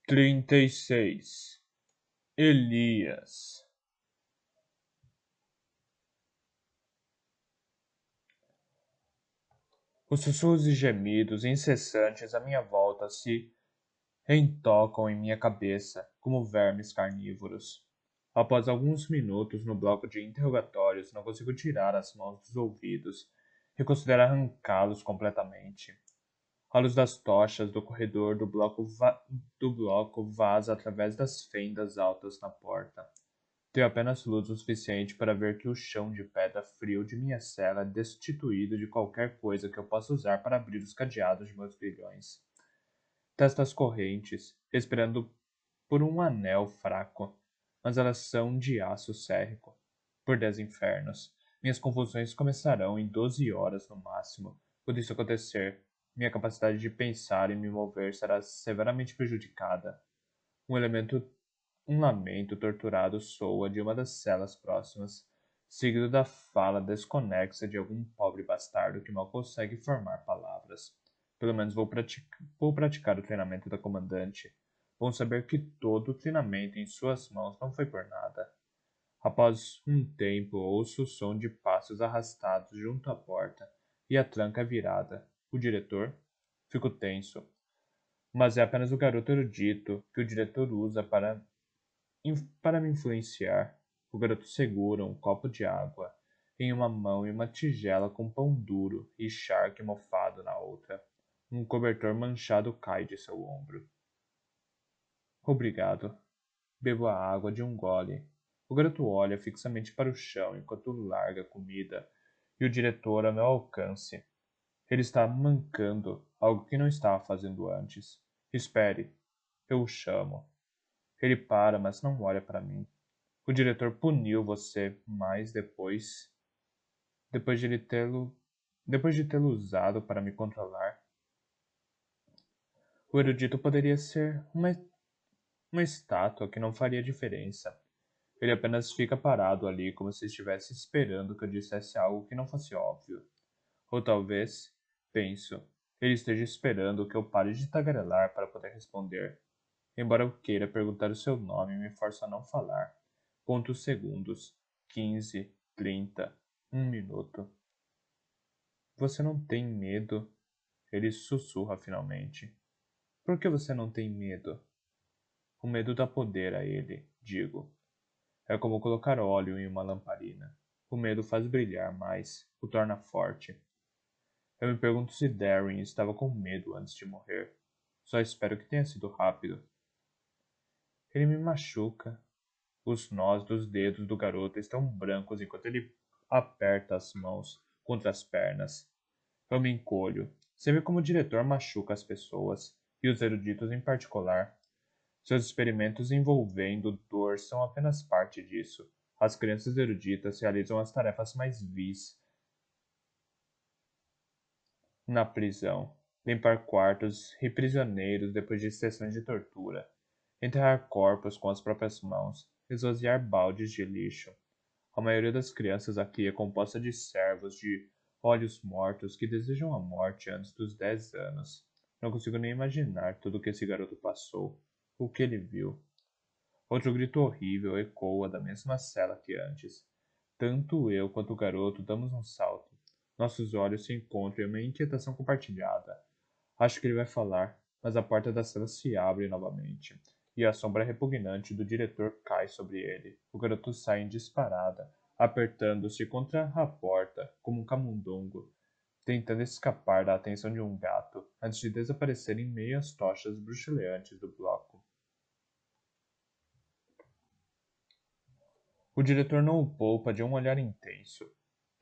36. Elias. Os sussurros e gemidos incessantes à minha volta se entocam em minha cabeça como vermes carnívoros. Após alguns minutos no bloco de interrogatórios, não consigo tirar as mãos dos ouvidos e considero arrancá-los completamente. A luz das tochas do corredor do bloco vaza através das fendas altas na porta. Tenho apenas luz o suficiente para ver que o chão de pedra frio de minha cela é destituído de qualquer coisa que eu possa usar para abrir os cadeados de meus grilhões. Testo as correntes, esperando por um anel fraco, mas elas são de aço sérrico. Por 10 infernos, minhas convulsões começarão em 12 horas no máximo. Quando isso acontecer, minha capacidade de pensar e me mover será severamente prejudicada. Um elemento Um lamento torturado soa de uma das celas próximas, seguido da fala desconexa de algum pobre bastardo que mal consegue formar palavras. Pelo menos vou praticar o treinamento da comandante. Bom saber que todo o treinamento em suas mãos não foi por nada. Após um tempo, ouço o som de passos arrastados junto à porta e a tranca é virada. O diretor? Fico tenso. Mas é apenas o garoto erudito que o diretor usa para me influenciar. O garoto segura um copo de água em uma mão e uma tigela com pão duro e charque mofado na outra. Um cobertor manchado cai de seu ombro. Obrigado. Bebo a água de um gole. O garoto olha fixamente para o chão enquanto larga a comida, e o diretor a meu alcance. Ele está mancando, algo que não estava fazendo antes. Espere. Eu o chamo. Ele para, mas não olha para mim. O diretor puniu você, mas depois de ele tê-lo, depois de tê-lo usado para me controlar, o erudito poderia ser uma estátua que não faria diferença. Ele apenas fica parado ali como se estivesse esperando que eu dissesse algo que não fosse óbvio. Ou talvez, penso, ele esteja esperando que eu pare de tagarelar para poder responder. Embora eu queira perguntar o seu nome, me forço a não falar. Conto os segundos. 15, 30, 1 minuto. Você não tem medo? Ele sussurra finalmente. Por que você não tem medo? O medo dá poder a ele, digo. É como colocar óleo em uma lamparina. O medo faz brilhar mais, o torna forte. Eu me pergunto se Darren estava com medo antes de morrer. Só espero que tenha sido rápido. Ele me machuca. Os nós dos dedos do garoto estão brancos enquanto ele aperta as mãos contra as pernas. Eu me encolho. Você vê como o diretor machuca as pessoas, e os eruditos em particular. Seus experimentos envolvendo dor são apenas parte disso. As crianças eruditas realizam as tarefas mais vis na prisão. Limpar quartos e prisioneiros depois de sessões de tortura. Enterrar corpos com as próprias mãos. Esvaziar baldes de lixo. A maioria das crianças aqui é composta de servos de olhos mortos que desejam a morte antes dos 10 anos. Não consigo nem imaginar tudo o que esse garoto passou, o que ele viu. Outro grito horrível ecoa da mesma cela que antes. Tanto eu quanto o garoto damos um salto. Nossos olhos se encontram em uma inquietação compartilhada. Acho que ele vai falar, mas a porta da cela se abre novamente, e a sombra repugnante do diretor cai sobre ele. O garoto sai em disparada, apertando-se contra a porta como um camundongo, tentando escapar da atenção de um gato, antes de desaparecer em meio às tochas bruxuleantes do bloco. O diretor não o poupa de um olhar intenso.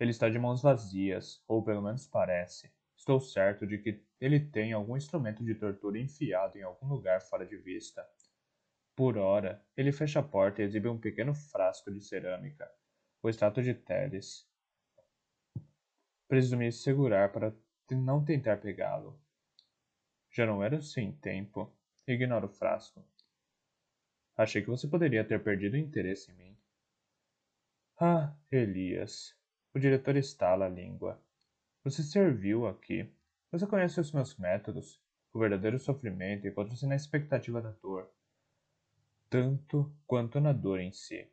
Ele está de mãos vazias, ou pelo menos parece. Estou certo de que ele tem algum instrumento de tortura enfiado em algum lugar fora de vista. Por ora, ele fecha a porta e exibe um pequeno frasco de cerâmica, o extrato de Teles. Preciso me segurar para não tentar pegá-lo. Já não era sem tempo. Ignoro o frasco. Achei que você poderia ter perdido o interesse em mim. Ah, Elias. O diretor estala a língua. Você serviu aqui. Você conhece os meus métodos. O verdadeiro sofrimento encontra-se na expectativa da dor, tanto quanto na dor em si.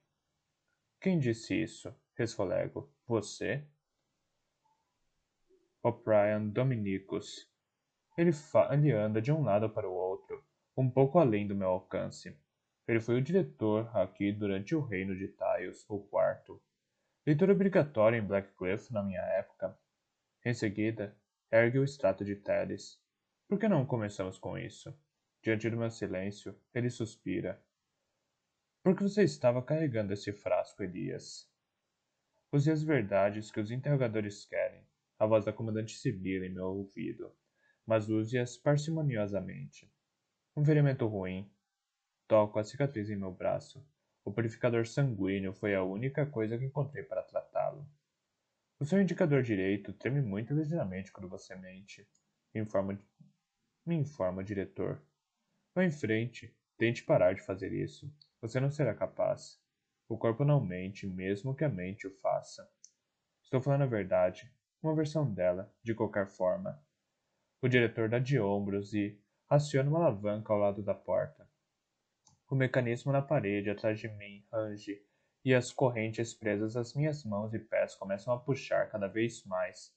Quem disse isso? Resfolego. Você? O'Brien Dominicus. Ele anda de um lado para o outro, um pouco além do meu alcance. Ele foi o diretor aqui durante o reino de Tiles, o quarto. Leitura obrigatória em Blackcliff na minha época. Em seguida, ergue o extrato de Teles. Por que não começamos com isso? Diante do meu silêncio, ele suspira. Porque você estava carregando esse frasco, Elias. Use as verdades que os interrogadores querem. A voz da comandante sibila em meu ouvido. Mas use-as parcimoniosamente. Um ferimento ruim. Toco a cicatriz em meu braço. O purificador sanguíneo foi a única coisa que encontrei para tratá-lo. O seu indicador direito treme muito ligeiramente quando você mente. Me informa o diretor. Vá em frente. Tente parar de fazer isso. Você não será capaz. O corpo não mente, mesmo que a mente o faça. Estou falando a verdade. Uma versão dela, de qualquer forma. O diretor dá de ombros e aciona uma alavanca ao lado da porta. O mecanismo na parede atrás de mim range, e as correntes presas às minhas mãos e pés começam a puxar cada vez mais,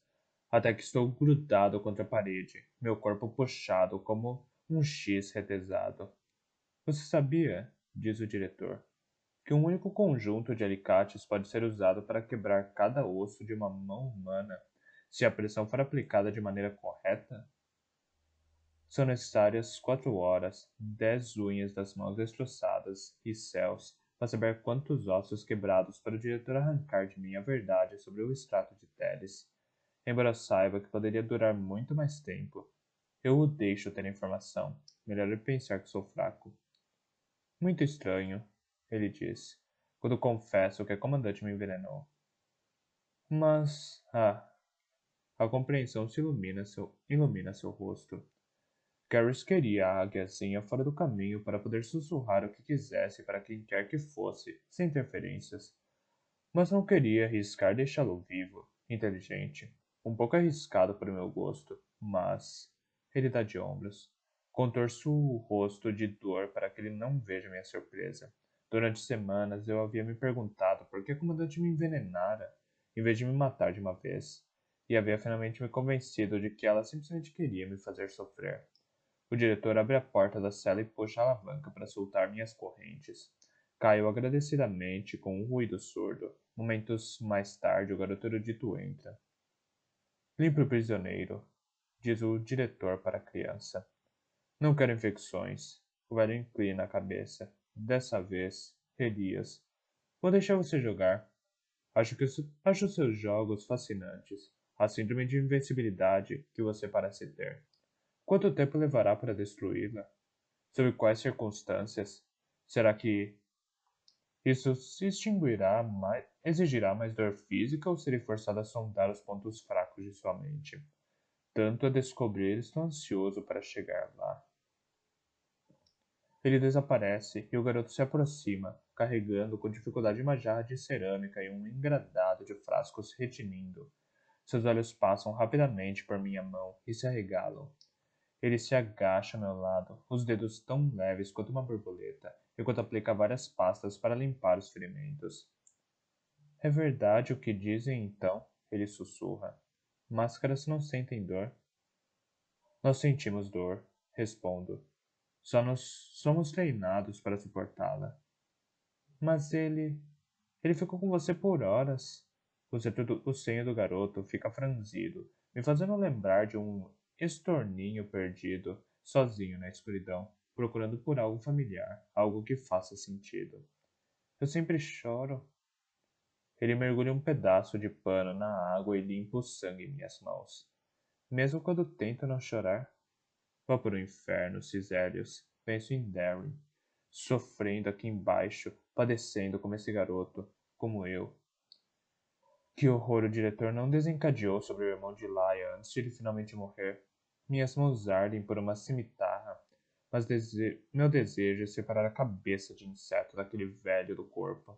até que estou grudado contra a parede, meu corpo puxado como um X retesado. Você sabia, diz o diretor, que um único conjunto de alicates pode ser usado para quebrar cada osso de uma mão humana, se a pressão for aplicada de maneira correta? São necessárias 4 horas, 10 unhas das mãos destroçadas e céus para saber quantos ossos quebrados para o diretor arrancar de mim a verdade sobre o extrato de Teles. Embora saiba que poderia durar muito mais tempo, eu o deixo ter a informação. Melhor é pensar que sou fraco. Muito estranho, ele disse, quando confesso que a comandante me envenenou. Mas, a compreensão ilumina seu rosto. Garrus queria a águiazinha fora do caminho para poder sussurrar o que quisesse para quem quer que fosse, sem interferências. Mas não queria arriscar deixá-lo vivo, inteligente. Um pouco arriscado para o meu gosto, mas... Ele dá de ombros. Contorço o rosto de dor para que ele não veja minha surpresa. Durante semanas eu havia me perguntado por que a comandante me envenenara, em vez de me matar de uma vez. E havia finalmente me convencido de que ela simplesmente queria me fazer sofrer. O diretor abre a porta da cela e puxa a alavanca para soltar minhas correntes. Caio agradecidamente com um ruído surdo. Momentos mais tarde, o garoto erudito entra. Limpe o prisioneiro, diz o diretor para a criança. Não quero infecções. O velho inclina a cabeça. Dessa vez, Elias. Vou deixar você jogar. Acho seus jogos fascinantes. A síndrome de invencibilidade que você parece ter. Quanto tempo levará para destruí-la? Sob quais circunstâncias? Será que isso se exigirá mais dor física ou serei forçado a sondar os pontos fracos de sua mente? Tanto a descobrir, estou ansioso para chegar lá. Ele desaparece e o garoto se aproxima, carregando com dificuldade uma jarra de cerâmica e um engradado de frascos retinindo. Seus olhos passam rapidamente por minha mão e se arregalam. Ele se agacha ao meu lado, os dedos tão leves quanto uma borboleta, enquanto aplica várias pastas para limpar os ferimentos. É verdade o que dizem então? Ele sussurra. Máscaras não sentem dor. Nós sentimos dor, respondo. Só nós somos treinados para suportá-la. Mas ele ficou com você por horas. O senho do garoto fica franzido, me fazendo lembrar de um estorninho perdido, sozinho na escuridão, procurando por algo familiar, algo que faça sentido. Eu sempre choro. Ele mergulha um pedaço de pano na água e limpa o sangue em minhas mãos. Mesmo quando tento não chorar, vá para o inferno, Cisélios. Penso em Darren, sofrendo aqui embaixo, padecendo como esse garoto, como eu. Que horror o diretor não desencadeou sobre o irmão de Laia antes de ele finalmente morrer. Minhas mãos ardem por uma cimitarra, mas meu desejo é separar a cabeça de inseto daquele velho do corpo.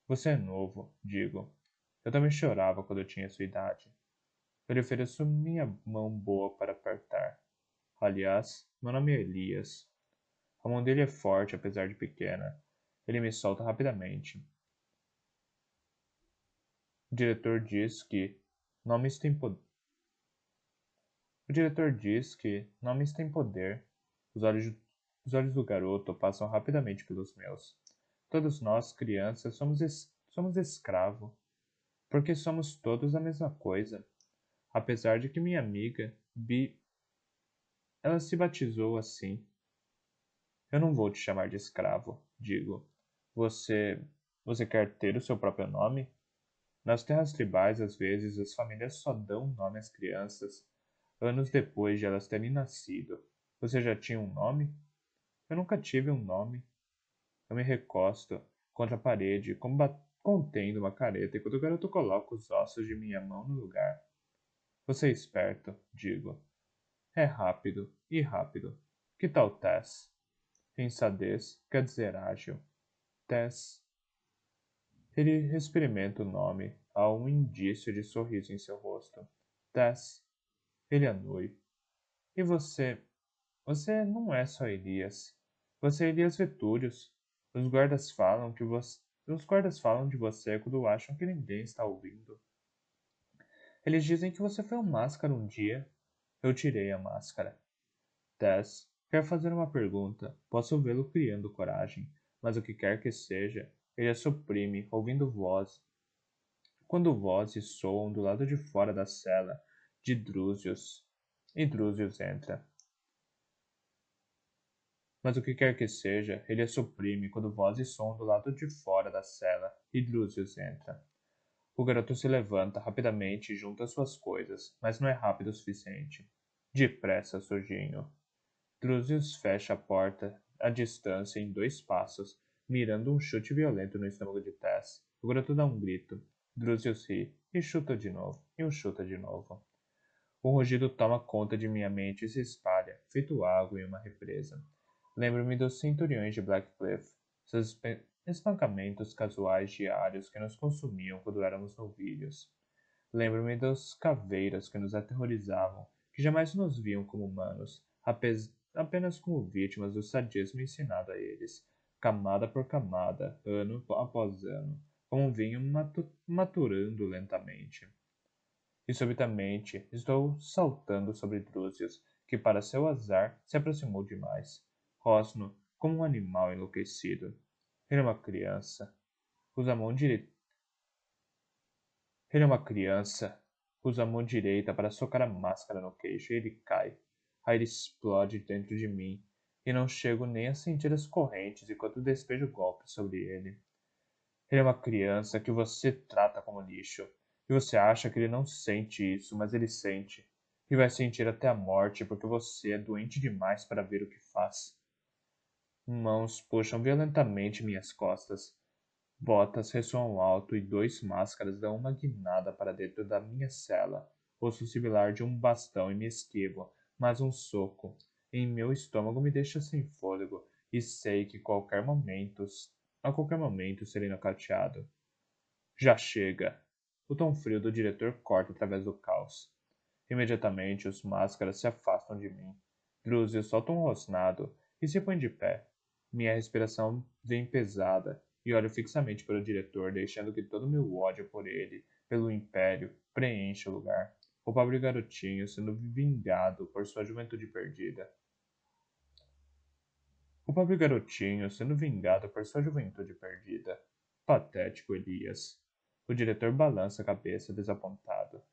Você é novo, digo. Eu também chorava quando eu tinha sua idade. Eu lhe ofereço minha mão boa para apertar. Aliás, meu nome é Elias. A mão dele é forte, apesar de pequena. Ele me solta rapidamente. O diretor diz que nomes têm poder. O diretor diz que nomes têm poder. Os olhos, os olhos do garoto passam rapidamente pelos meus. Todos nós, crianças, somos escravo, porque somos todos a mesma coisa. Apesar de que minha amiga, Bi, ela se batizou assim. Eu não vou te chamar de escravo, digo. Você, você quer ter o seu próprio nome? Nas terras tribais, às vezes, as famílias só dão nome às crianças anos depois de elas terem nascido. Você já tinha um nome? Eu nunca tive um nome. Eu me recosto contra a parede, contendo uma careta, enquanto o garoto coloca os ossos de minha mão no lugar. Você é esperto, digo. É rápido, e rápido. Que tal Tess? Pensadez quer dizer ágil. Tess. Ele experimenta o nome. Há um indício de sorriso em seu rosto. Tess. Ele anui. E você? Você não é só Elias. Você é Elias Vetúrios. Os guardas falam que você. Os guardas falam de você quando acham que ninguém está ouvindo. Eles dizem que você foi um máscara um dia. Eu tirei a máscara. Tess, quer fazer uma pergunta. Posso vê-lo criando coragem, mas o que quer que seja, ele a suprime, ouvindo voz. Quando vozes soam do lado de fora da cela de Drúzios, e Drúzios entra. Mas o que quer que seja, ele a suprime quando vozes soam do lado de fora da cela e Drúzios entra. O garoto se levanta rapidamente e junta suas coisas, mas não é rápido o suficiente. Depressa, sujinho. Drusius fecha a porta à distância em 2 passos, mirando um chute violento no estômago de Tess. O garoto dá um grito. Drusius ri e chuta de novo, e um chuta de novo. O rugido toma conta de minha mente e se espalha, feito água em uma represa. Lembro-me dos centuriões de Blackcliff, seus espancamentos casuais diários que nos consumiam quando éramos novilhos. Lembro-me dos caveiras que nos aterrorizavam, que jamais nos viam como humanos, apenas como vítimas do sadismo ensinado a eles, camada por camada, ano após ano, como um vinho maturando lentamente. E subitamente estou saltando sobre Drúzios, que para seu azar se aproximou demais. Rosno, como um animal enlouquecido. Ele é uma criança. Usa a mão direita. Ele é uma criança. Usa a mão direita para socar a máscara no queixo e ele cai. Aí ele explode dentro de mim, e não chego nem a sentir as correntes enquanto despejo golpes sobre ele. Ele é uma criança que você trata como lixo, e você acha que ele não sente isso, mas ele sente. E vai sentir até a morte porque você é doente demais para ver o que faz. Mãos puxam violentamente minhas costas. Botas ressoam alto e 2 máscaras dão uma guinada para dentro da minha cela. Ouço similar de um bastão e me esquivo, mas um soco em meu estômago me deixa sem fôlego e sei que a qualquer momento serei nocauteado. Já chega! O tom frio do diretor corta através do caos. Imediatamente os máscaras se afastam de mim. Drúzio solta um rosnado e se põe de pé. Minha respiração vem pesada e olho fixamente para o diretor, deixando que todo meu ódio por ele, pelo Império, preencha o lugar. O pobre garotinho sendo vingado por sua juventude perdida. O pobre garotinho sendo vingado por sua juventude perdida. Patético, Elias. O diretor balança a cabeça, desapontado.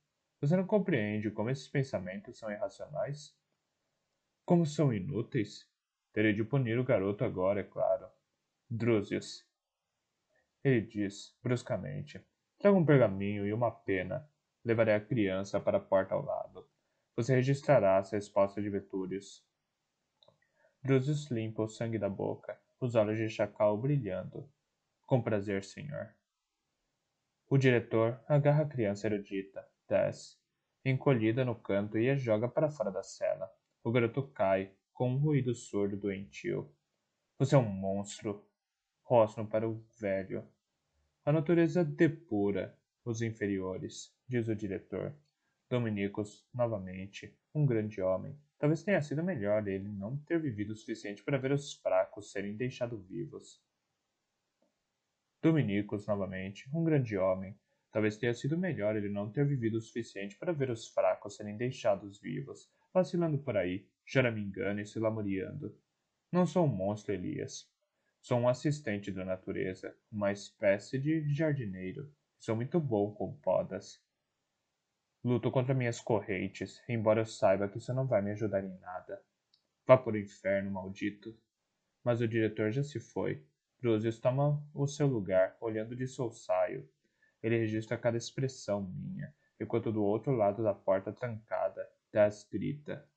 Você não compreende como esses pensamentos são irracionais? Como são inúteis? Terei de punir o garoto agora, é claro. Drúzius, ele diz, bruscamente. Traga um pergaminho e uma pena. Levarei a criança para a porta ao lado. Você registrará as respostas de Vetúrios. Drusus limpa o sangue da boca, os olhos de chacal brilhando. Com prazer, senhor. O diretor agarra a criança erudita, Tess, encolhida no canto e a joga para fora da cela. O garoto cai, com um ruído surdo doentio. Você é um monstro. Rosno para o velho. A natureza depura os inferiores, diz o diretor. Dominicos, novamente, um grande homem. Talvez tenha sido melhor ele não ter vivido o suficiente para ver os fracos serem deixados vivos. Dominicos, novamente, um grande homem. Talvez tenha sido melhor ele não ter vivido o suficiente para ver os fracos serem deixados vivos, vacilando por aí, choramingando e se lamuriando. Não sou um monstro, Elias. Sou um assistente da natureza, uma espécie de jardineiro. Sou muito bom com podas. Luto contra minhas correntes, embora eu saiba que isso não vai me ajudar em nada. Vá para o inferno, maldito. Mas o diretor já se foi. Brusius toma o seu lugar, olhando de soussaio. Ele registra cada expressão minha, enquanto do outro lado da porta trancada, Das grita.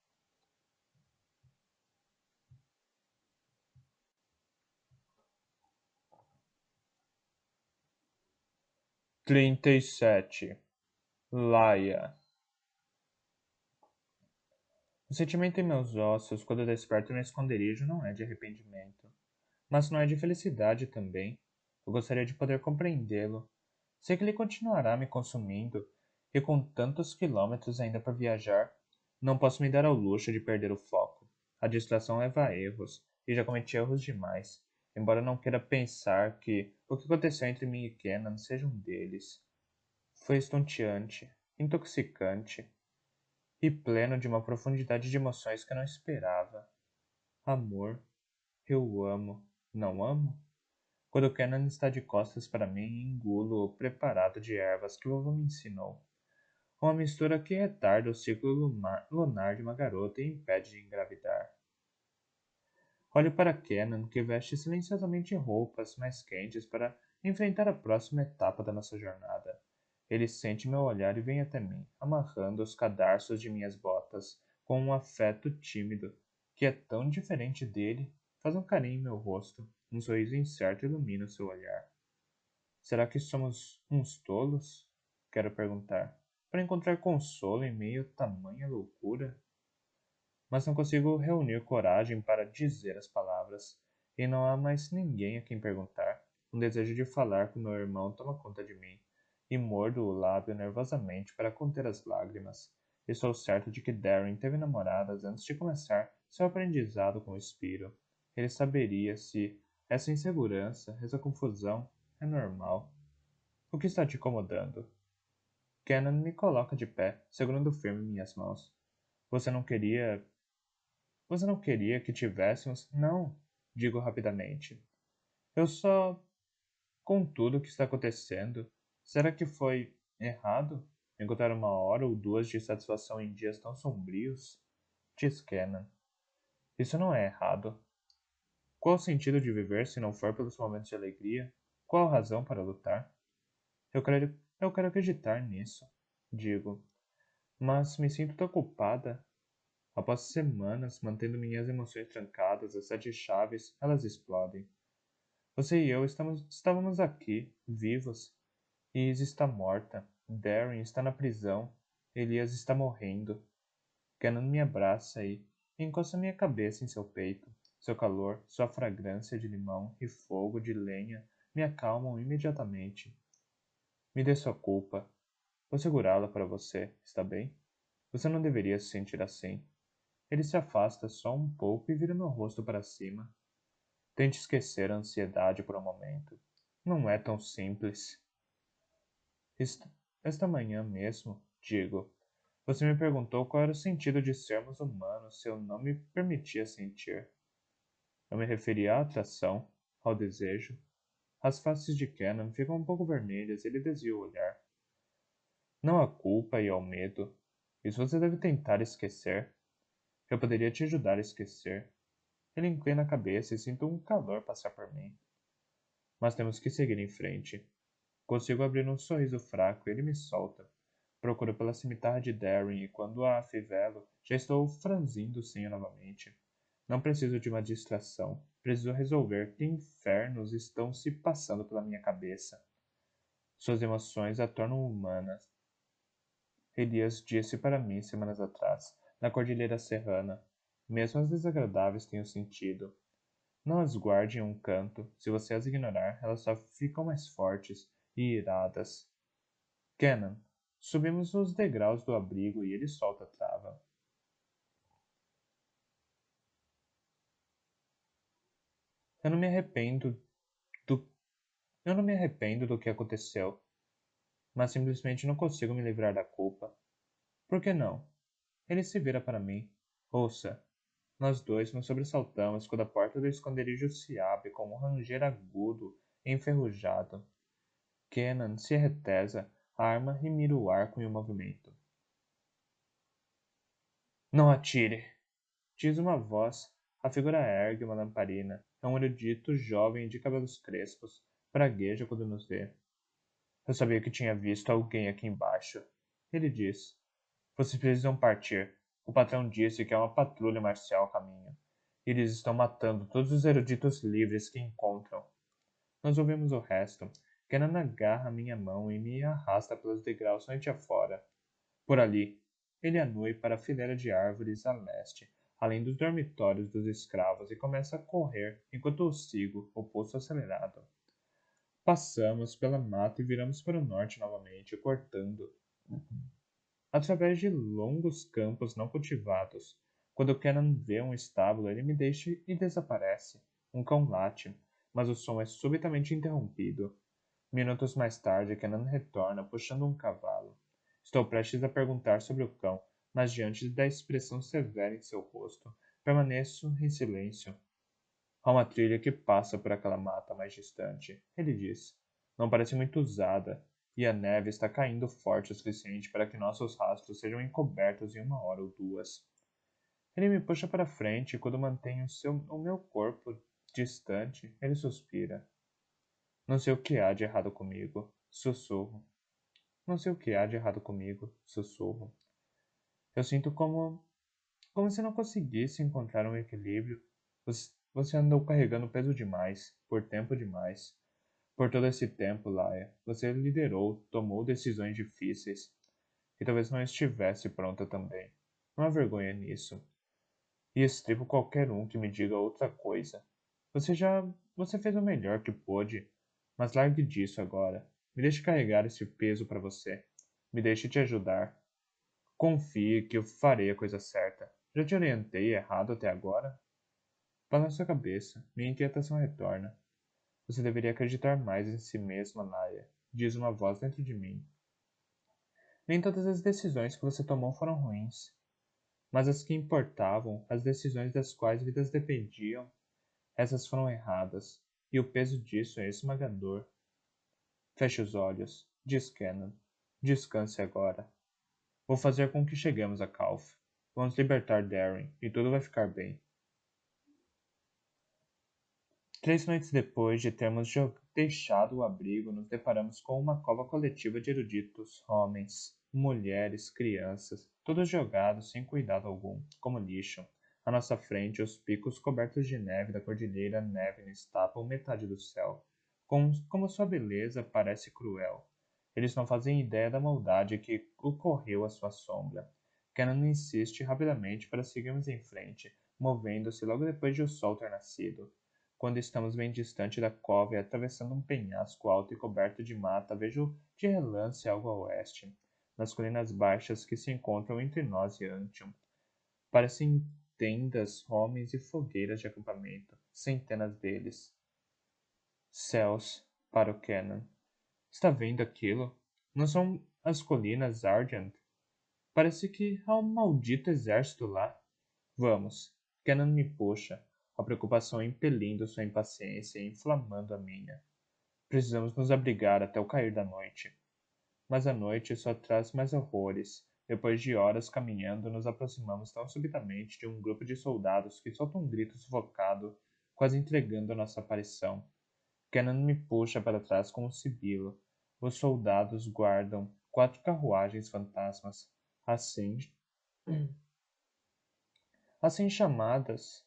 37. Laia. O sentimento em meus ossos quando eu desperto no esconderijo não é de arrependimento, mas não é de felicidade também. Eu gostaria de poder compreendê-lo. Sei que ele continuará me consumindo, e com tantos quilômetros ainda para viajar, não posso me dar ao luxo de perder o foco. A distração leva a erros, e já cometi erros demais, embora não queira pensar que o que aconteceu entre mim e Kenan seja um deles. Foi estonteante, intoxicante e pleno de uma profundidade de emoções que eu não esperava. Amor, eu amo, não amo? Quando Kenan está de costas para mim, engulo o preparado de ervas que vovô me ensinou. Uma mistura que retarda o ciclo lunar de uma garota e impede de engravidar. Olho para Kenan, que veste silenciosamente roupas mais quentes para enfrentar a próxima etapa da nossa jornada. Ele sente meu olhar e vem até mim, amarrando os cadarços de minhas botas, com um afeto tímido, que é tão diferente dele. Faz um carinho em meu rosto, um sorriso incerto ilumina o seu olhar. Será que somos uns tolos? Quero perguntar, para encontrar consolo em meio a tamanha loucura. Mas não consigo reunir coragem para dizer as palavras, e não há mais ninguém a quem perguntar. Um desejo de falar com meu irmão toma conta de mim, e mordo o lábio nervosamente para conter as lágrimas. Estou certo de que Darren teve namoradas antes de começar seu aprendizado com o Espiro. Ele saberia se essa insegurança, essa confusão, é normal. O que está te incomodando? Cannon me coloca de pé, segurando firme minhas mãos. Você não queria Você não queria que tivéssemos? Não, digo rapidamente. Eu só. Com tudo o que está acontecendo, será que foi errado encontrar uma hora ou duas de satisfação em dias tão sombrios? Diz Kenan. Isso não é errado. Qual o sentido de viver se não for pelos momentos de alegria? Qual a razão para lutar? Eu quero acreditar nisso, digo, mas me sinto tão culpada. Após semanas mantendo minhas emoções trancadas, as sete chaves, elas explodem. Você e eu estávamos aqui, vivos. Isis está morta. Darren está na prisão. Elias está morrendo. Cannon me abraça e encosta minha cabeça em seu peito. Seu calor, sua fragrância de limão e fogo de lenha me acalmam imediatamente. Me dê sua culpa. Vou segurá-la para você, está bem? Você não deveria se sentir assim. Ele se afasta só um pouco e vira meu rosto para cima. Tente esquecer a ansiedade por um momento. Não é tão simples. Est- Esta manhã mesmo, digo, você me perguntou qual era o sentido de sermos humanos se eu não me permitia sentir. Eu me referia à atração, ao desejo. As faces de Cannon ficam um pouco vermelhas e ele desvia o olhar. Não há culpa e ao medo. Isso você deve tentar esquecer. Eu poderia te ajudar a esquecer. Ele inclina a cabeça e sinto um calor passar por mim. Mas temos que seguir em frente. Consigo abrir um sorriso fraco e ele me solta. Procuro pela cimitarra de Darren e quando a afivelo, já estou franzindo o senho novamente. Não preciso de uma distração. Preciso resolver que infernos estão se passando pela minha cabeça. Suas emoções a tornam humana. Elias disse para mim semanas atrás, na Cordilheira Serrana. Mesmo as desagradáveis têm um sentido. Não as guarde em um canto. Se você as ignorar, elas só ficam mais fortes e iradas. Cannon, subimos os degraus do abrigo e ele solta a trava. Eu não me arrependo do... Eu não me arrependo do que aconteceu, mas simplesmente não consigo me livrar da culpa. Por que não? Ele se vira para mim. Ouça, nós dois nos sobressaltamos quando a porta do esconderijo se abre com um ranger agudo e enferrujado. Kenan se retesa, arma e mira o arco em um movimento. Não atire! Diz uma voz. A figura ergue uma lamparina. É um erudito jovem de cabelos crespos. Pragueja quando nos vê. Eu sabia que tinha visto alguém aqui embaixo. Ele diz. Vocês precisam partir. O patrão disse que é uma patrulha marcial a caminho. Eles estão matando todos os eruditos livres que encontram. Nós ouvimos o resto. Kenan agarra minha mão e me arrasta pelos degraus noite afora. Por ali, ele anui para a fileira de árvores a leste, além dos dormitórios dos escravos, e começa a correr enquanto o sigo, o pulso acelerado. Passamos pela mata e viramos para o norte novamente, cortando através de longos campos não cultivados. Quando Kenan vê um estábulo, ele me deixa e desaparece. Um cão late, mas o som é subitamente interrompido. Minutos mais tarde, Kenan retorna puxando um cavalo. Estou prestes a perguntar sobre o cão, mas diante da expressão severa em seu rosto, permaneço em silêncio. Há uma trilha que passa por aquela mata mais distante, ele diz. Não parece muito usada, e a neve está caindo forte o suficiente para que nossos rastros sejam encobertos em 1 hora ou 2. Ele me puxa para frente e quando mantenho o meu corpo distante, ele suspira. Não sei o que há de errado comigo, sussurro. Não sei o que há de errado comigo, sussurro. Eu sinto como se não conseguisse encontrar um equilíbrio. Você andou carregando peso demais, por tempo demais. Por todo esse tempo, Laia, você liderou, tomou decisões difíceis. E talvez não estivesse pronta também. Não há vergonha nisso. E estripo qualquer um que me diga outra coisa. Você já. Você fez o melhor que pôde, mas largue disso agora. Me deixe carregar esse peso para você. Me deixe te ajudar. Confie que eu farei a coisa certa. Já te orientei errado até agora? Balanço a cabeça. Minha inquietação retorna. Você deveria acreditar mais em si mesma, Laia, diz uma voz dentro de mim. Nem todas as decisões que você tomou foram ruins, mas as que importavam, as decisões das quais vidas dependiam, essas foram erradas, e o peso disso é esmagador. Feche os olhos, diz Kenan. Descanse agora. Vou fazer com que cheguemos a Calf. Vamos libertar Darren, e tudo vai ficar bem. 3 noites depois de termos deixado o abrigo, nos deparamos com uma cova coletiva de eruditos, homens, mulheres, crianças, todos jogados sem cuidado algum, como lixo. À nossa frente, os picos cobertos de neve da cordilheira Nevinnes tapam metade do céu. Como sua beleza parece cruel. Eles não fazem ideia da maldade que ocorreu à sua sombra. Kenan insiste rapidamente para seguirmos em frente, movendo-se logo depois de o sol ter nascido. Quando estamos bem distante da cova e atravessando um penhasco alto e coberto de mata, vejo de relance algo a oeste, nas colinas baixas que se encontram entre nós e Antium. Parecem tendas, homens e fogueiras de acampamento, centenas deles. Céus, para o Kenan. Está vendo aquilo? Não são as colinas Argent? Parece que há um maldito exército lá. Vamos. Kenan me puxa, a preocupação impelindo sua impaciência e inflamando a minha. Precisamos nos abrigar até o cair da noite. Mas a noite só traz mais horrores. Depois de horas caminhando, nos aproximamos tão subitamente de um grupo de soldados que soltam um grito sufocado, quase entregando a nossa aparição. Kenan me puxa para trás com um sibilo. Os soldados guardam 4 carruagens fantasmas, assim, assim chamadas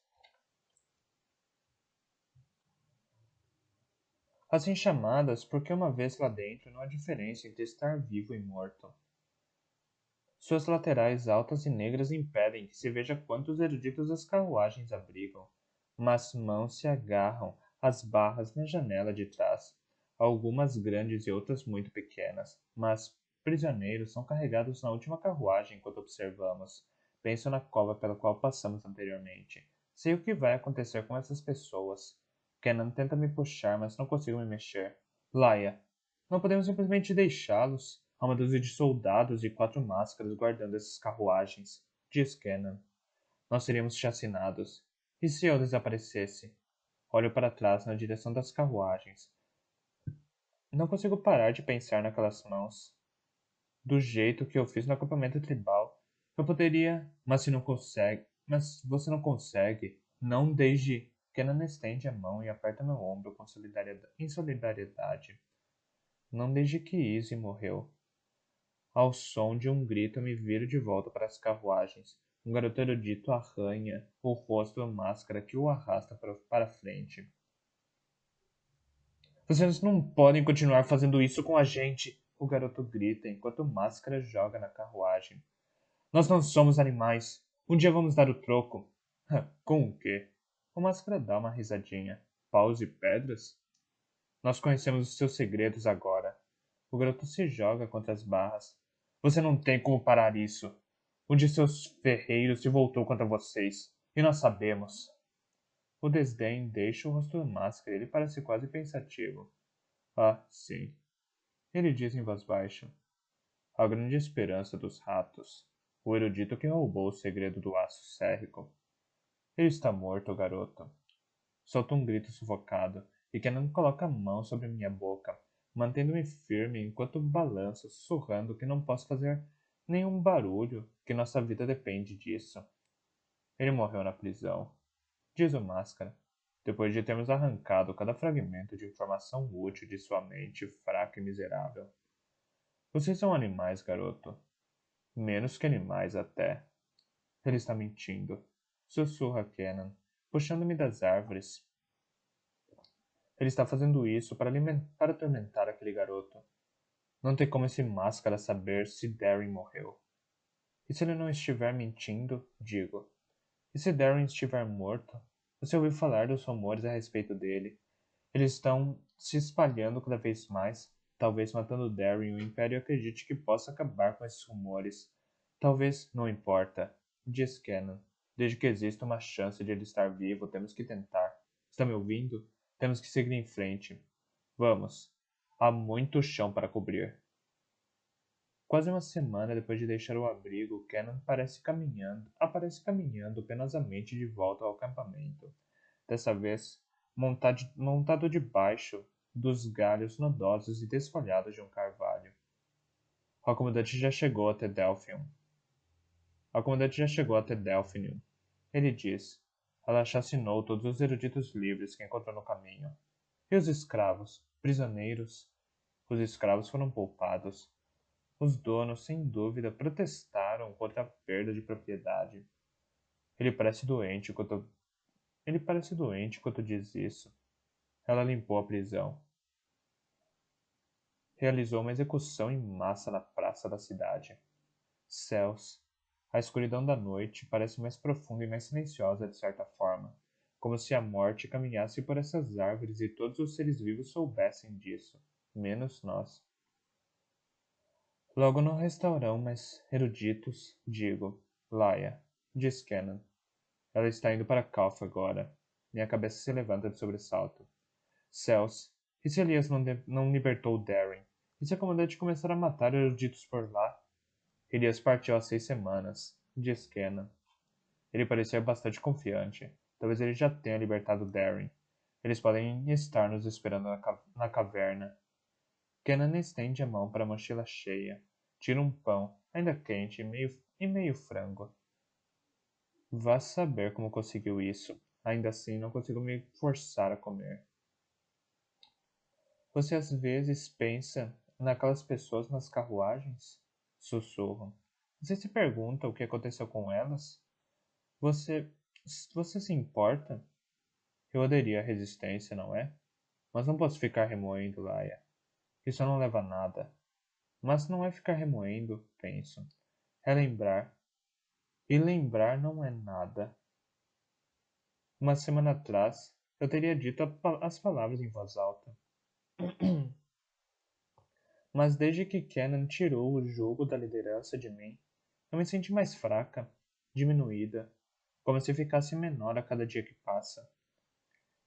Assim chamadas porque uma vez lá dentro não há diferença entre estar vivo e morto. Suas laterais altas e negras impedem que se veja quantos eruditos as carruagens abrigam, mas mãos se agarram às barras na janela de trás. Algumas grandes e outras muito pequenas, mas prisioneiros são carregados na última carruagem enquanto observamos. Penso na cova pela qual passamos anteriormente. Sei o que vai acontecer com essas pessoas. Kenan tenta me puxar, mas não consigo me mexer. Laia, não podemos simplesmente deixá-los. Há uma dúzia de soldados e 4 máscaras guardando essas carruagens, diz Kenan. Nós seríamos chacinados. E se eu desaparecesse? Olho para trás na direção das carruagens. Não consigo parar de pensar naquelas mãos. Do jeito que eu fiz no acampamento tribal. Eu poderia, mas se não consegue. Mas você não consegue. Não desde. Kenan estende a mão e aperta meu ombro com em solidariedade. Não desde que Izzy morreu. Ao som de um grito, me viro de volta para as carruagens. Um garoto erudito arranha o rosto da máscara que o arrasta para frente. Vocês não podem continuar fazendo isso com a gente, o garoto grita enquanto Máscara joga na carruagem. Nós não somos animais. Um dia vamos dar o troco. Com o quê? O Máscara dá uma risadinha. Paus e pedras? Nós conhecemos os seus segredos agora. O garoto se joga contra as barras. Você não tem como parar isso. Um de seus ferreiros se voltou contra vocês. E nós sabemos. O desdém deixa o rosto do Máscara e ele parece quase pensativo. Ah, sim. Ele diz em voz baixa. A grande esperança dos ratos. O erudito que roubou o segredo do aço sérrico. Ele está morto, garoto. Solto um grito sufocado e Kenan coloca a mão sobre minha boca, mantendo-me firme enquanto balanço, sussurrando que não posso fazer nenhum barulho, que nossa vida depende disso. Ele morreu na prisão, diz o Máscara, depois de termos arrancado cada fragmento de informação útil de sua mente fraca e miserável. Vocês são animais, garoto. Menos que animais, até. Ele está mentindo. Sussurra Kenan, puxando-me das árvores. Ele está fazendo isso para atormentar aquele garoto. Não tem como esse Máscara saber se Darren morreu. E se ele não estiver mentindo, digo. E se Darren estiver morto? Você ouviu falar dos rumores a respeito dele. Eles estão se espalhando cada vez mais, talvez matando Darren e o Império acredite que possa acabar com esses rumores. Talvez, não importa, diz Kenan. Desde que exista uma chance de ele estar vivo, temos que tentar. Está me ouvindo? Temos que seguir em frente. Vamos. Há muito chão para cobrir. Quase uma semana depois de deixar o abrigo, Kenan aparece caminhando penosamente de volta ao acampamento. Dessa vez, montado debaixo dos galhos nodosos e desfolhados de um carvalho. O comandante já chegou até Delphium. O comandante já chegou até Delphinium. Ele diz. Ela chacinou todos os eruditos livres que encontrou no caminho. E os escravos, prisioneiros? Os escravos foram poupados. Os donos, sem dúvida, protestaram contra a perda de propriedade. Ele parece doente enquanto diz isso. Ela limpou a prisão. Realizou uma execução em massa na praça da cidade. Céus. A escuridão da noite parece mais profunda e mais silenciosa de certa forma, como se a morte caminhasse por essas árvores e todos os seres vivos soubessem disso, menos nós. Logo não restarão mais eruditos, digo. Laia, diz Kenan. Ela está indo para Calf agora. Minha cabeça se levanta de sobressalto. Céus, e se Elias não libertou Darren? E se a comandante começar a matar eruditos por lá? Elias partiu há 6 semanas, diz Kenan. Ele parecia bastante confiante. Talvez ele já tenha libertado Darren. Eles podem estar nos esperando na caverna. Kenan estende a mão para a mochila cheia. Tira um pão, ainda quente e meio frango. Vá saber como conseguiu isso. Ainda assim, não consigo me forçar a comer. Você às vezes pensa naquelas pessoas nas carruagens? Sussurro. Você se pergunta o que aconteceu com elas? Você. Você se importa? Eu odeio a resistência, não é? Mas não posso ficar remoendo, Laia. Isso não leva a nada. Mas não é ficar remoendo, penso. É lembrar. E lembrar não é nada. Uma semana atrás, eu teria dito as palavras em voz alta. Mas desde que Kenan tirou o jugo da liderança de mim, eu me senti mais fraca, diminuída, como se ficasse menor a cada dia que passa.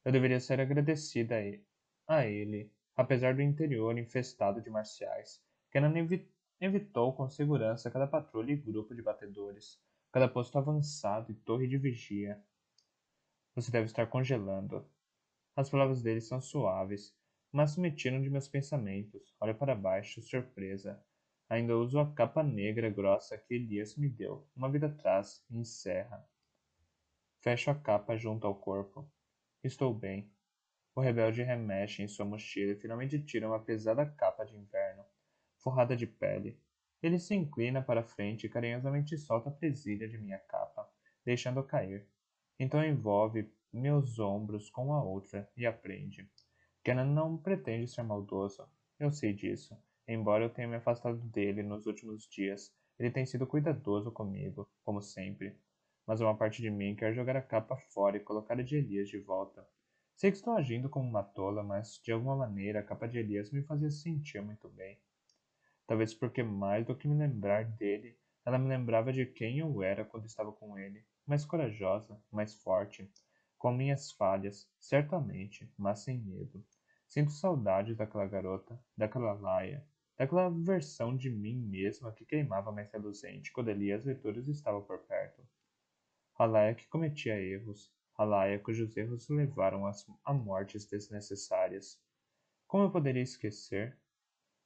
Eu deveria ser agradecida a ele, apesar do interior infestado de marciais. Kenan evitou com segurança cada patrulha e grupo de batedores, cada posto avançado e torre de vigia. Você deve estar congelando. As palavras dele são suaves, mas me tiram de meus pensamentos. Olho para baixo, surpresa. Ainda uso a capa negra grossa que Elias me deu, uma vida atrás, e encerra. Fecho a capa junto ao corpo. Estou bem. O rebelde remexe em sua mochila e finalmente tira uma pesada capa de inverno, forrada de pele. Ele se inclina para frente e carinhosamente solta a presilha de minha capa, deixando-a cair. Então envolve meus ombros com a outra e aprende. Kenan não pretende ser maldoso. Eu sei disso. Embora eu tenha me afastado dele nos últimos dias, ele tem sido cuidadoso comigo, como sempre. Mas uma parte de mim quer jogar a capa fora e colocar a de Elias de volta. Sei que estou agindo como uma tola, mas de alguma maneira a capa de Elias me fazia sentir muito bem. Talvez porque mais do que me lembrar dele, ela me lembrava de quem eu era quando estava com ele. Mais corajosa, mais forte, com minhas falhas, certamente, mas sem medo. Sinto saudades daquela garota, daquela Laia, daquela versão de mim mesma que queimava mais reluzente quando Elias Leituras estava por perto. A Laia que cometia erros, a Laia cujos erros levaram a mortes desnecessárias. Como eu poderia esquecer?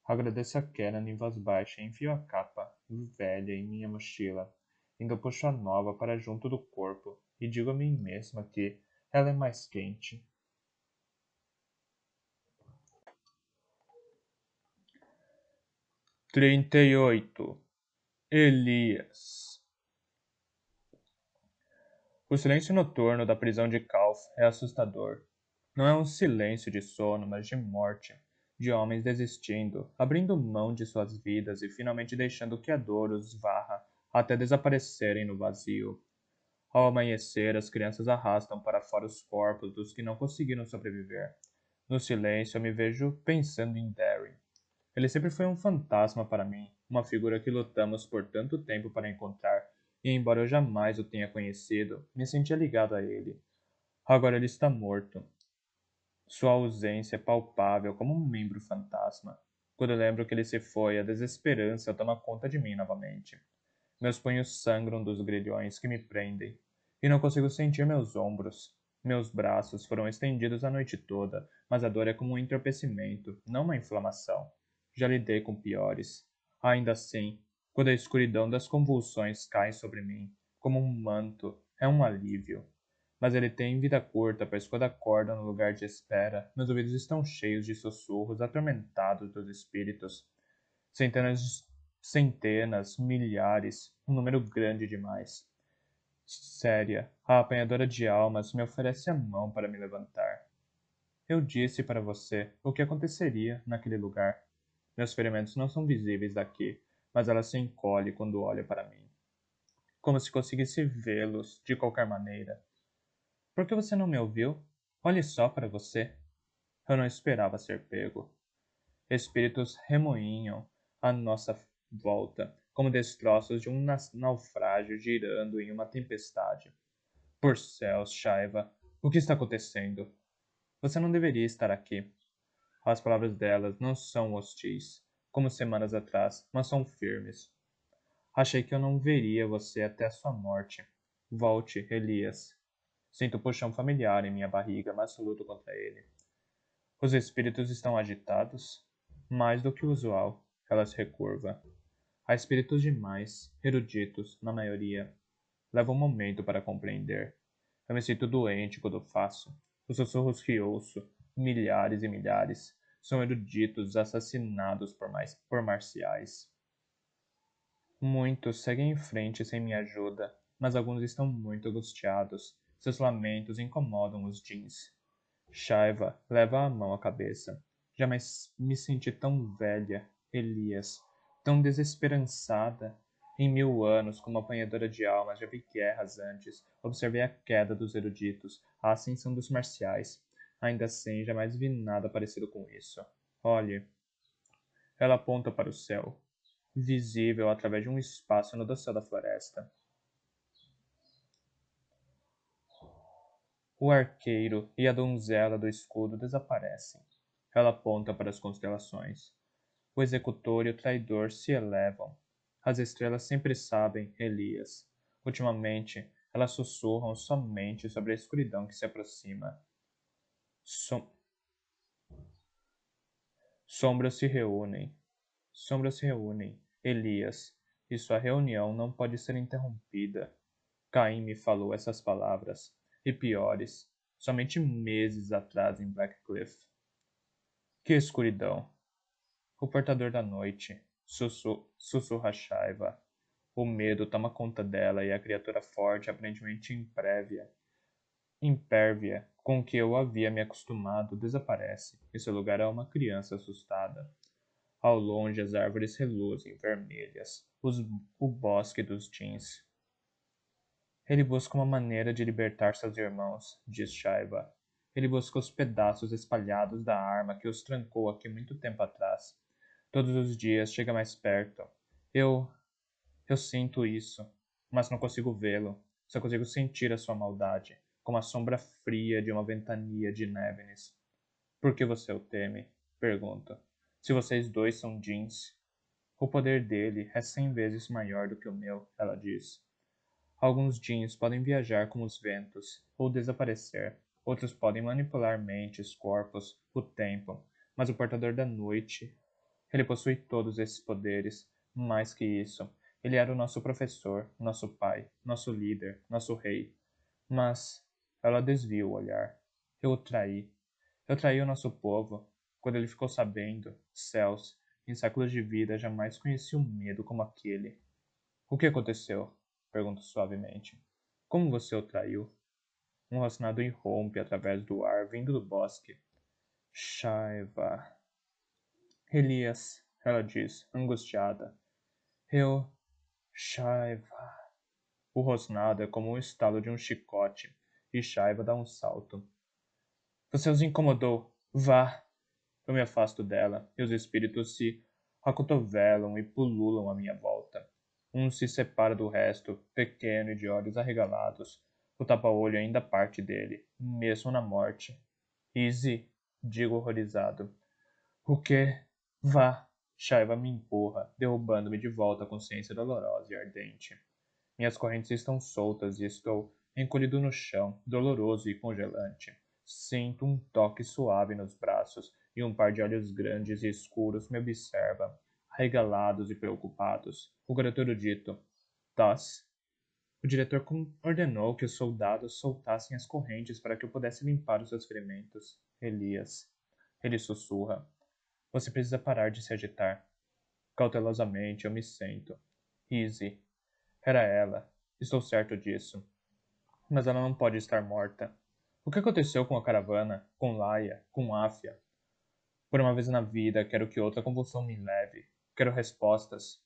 Agradeço a Kenan em voz baixa e enfio a capa, velha, em minha mochila. Ainda puxo a nova para junto do corpo e digo a mim mesma que ela é mais quente. 38. Elias. O silêncio noturno da prisão de Calf é assustador. Não é um silêncio de sono, mas de morte, de homens desistindo, abrindo mão de suas vidas e finalmente deixando que a dor os varra até desaparecerem no vazio. Ao amanhecer, as crianças arrastam para fora os corpos dos que não conseguiram sobreviver. No silêncio, eu me vejo pensando em Darren. Ele sempre foi um fantasma para mim, uma figura que lutamos por tanto tempo para encontrar, e embora eu jamais o tenha conhecido, me sentia ligado a ele. Agora ele está morto. Sua ausência é palpável como um membro fantasma. Quando eu lembro que ele se foi, a desesperança toma conta de mim novamente. Meus punhos sangram dos grilhões que me prendem, e não consigo sentir meus ombros. Meus braços foram estendidos a noite toda, mas a dor é como um entorpecimento, não uma inflamação. Já lidei com piores. Ainda assim, quando a escuridão das convulsões cai sobre mim, como um manto, é um alívio. Mas ele tem vida curta, pois quando acorda no lugar de espera, meus ouvidos estão cheios de sussurros atormentados dos espíritos. Centenas, centenas, milhares, um número grande demais. Séria, a apanhadora de almas me oferece a mão para me levantar. Eu disse para você o que aconteceria naquele lugar. Meus ferimentos não são visíveis daqui, mas ela se encolhe quando olha para mim, como se conseguisse vê-los de qualquer maneira. Por que você não me ouviu? Olhe só para você. Eu não esperava ser pego. Espíritos remoinham à nossa volta, como destroços de um naufrágio girando em uma tempestade. Por céus, Shaiva, o que está acontecendo? Você não deveria estar aqui. As palavras delas não são hostis, como semanas atrás, mas são firmes. Achei que eu não veria você até a sua morte. Volte, Elias. Sinto o puxão familiar em minha barriga, mas luto contra ele. Os espíritos estão agitados? Mais do que o usual, ela se recurva. Há espíritos demais, eruditos, na maioria. Leva um momento para compreender. Eu me sinto doente quando faço. Os sussurros que ouço, milhares e milhares, são eruditos assassinados por marciais. Muitos seguem em frente sem minha ajuda, mas alguns estão muito angustiados. Seus lamentos incomodam os jeans. Shaiva leva a mão à cabeça. Jamais me senti tão velha, Elias, tão desesperançada. Em 1000 anos, como apanhadora de almas, já vi guerras antes. Observei a queda dos eruditos, a ascensão dos marciais. Ainda assim, jamais vi nada parecido com isso. Olhe. Ela aponta para o céu, visível através de um espaço no dossel da floresta. O arqueiro e a donzela do escudo desaparecem. Ela aponta para as constelações. O executor e o traidor se elevam. As estrelas sempre sabem, Elias. Ultimamente, elas sussurram somente sobre a escuridão que se aproxima. Som- Sombras se reúnem. Sombras se reúnem. Elias. E sua reunião não pode ser interrompida. Caim me falou essas palavras. E piores. Somente meses atrás em Blackcliff. Que escuridão! O portador da noite. Sussurra Shaiva. O medo toma conta dela e a criatura forte, aparentemente impérvia, com que eu havia me acostumado, desaparece. E seu lugar é uma criança assustada. Ao longe as árvores reluzem, vermelhas. O bosque dos jeans. Ele busca uma maneira de libertar seus irmãos, diz Shaiva. Ele busca os pedaços espalhados da arma que os trancou aqui muito tempo atrás. Todos os dias chega mais perto. Eu Eu sinto isso, mas não consigo vê-lo. Só consigo sentir a sua maldade, como a sombra fria de uma ventania de Nevenes. Por que você o teme? Pergunta. Se vocês dois são jeans. O poder dele é 100 vezes maior do que o meu, ela diz. Alguns jeans podem viajar como os ventos, ou desaparecer. Outros podem manipular mentes, corpos, o tempo. Mas o portador da noite, ele possui todos esses poderes. Mais que isso, ele era o nosso professor, nosso pai, nosso líder, nosso rei. Mas ela desvia o olhar. Eu o traí. Eu traí o nosso povo. Quando ele ficou sabendo, céus, em séculos de vida jamais conheci um medo como aquele. O que aconteceu? Pergunto suavemente. Como você o traiu? Um rosnado irrompe através do ar vindo do bosque. Shaiva. Elias, ela diz, angustiada. Eu. Shaiva. O rosnado é como o estalo de um chicote, e Shaiva dá um salto. Você os incomodou. Vá! Eu me afasto dela, e os espíritos se acotovelam e pululam à minha volta. Um se separa do resto, pequeno e de olhos arregalados. O tapa-olho ainda parte dele, mesmo na morte. Easy, digo horrorizado. O quê? Vá! Shaiva me empurra, derrubando-me de volta à consciência dolorosa e ardente. Minhas correntes estão soltas e estou encolhido no chão, doloroso e congelante. Sinto um toque suave nos braços e um par de olhos grandes e escuros me observa, arregalados e preocupados. O garoto erudito. Thus, o diretor ordenou que os soldados soltassem as correntes para que eu pudesse limpar os seus ferimentos. Elias. Ele sussurra. Você precisa parar de se agitar. Cautelosamente eu me sento. Easy. Era ela. Estou certo disso. Mas ela não pode estar morta. O que aconteceu com a caravana? Com Laia? Com Áfia? Por uma vez na vida, quero que outra convulsão me leve. Quero respostas.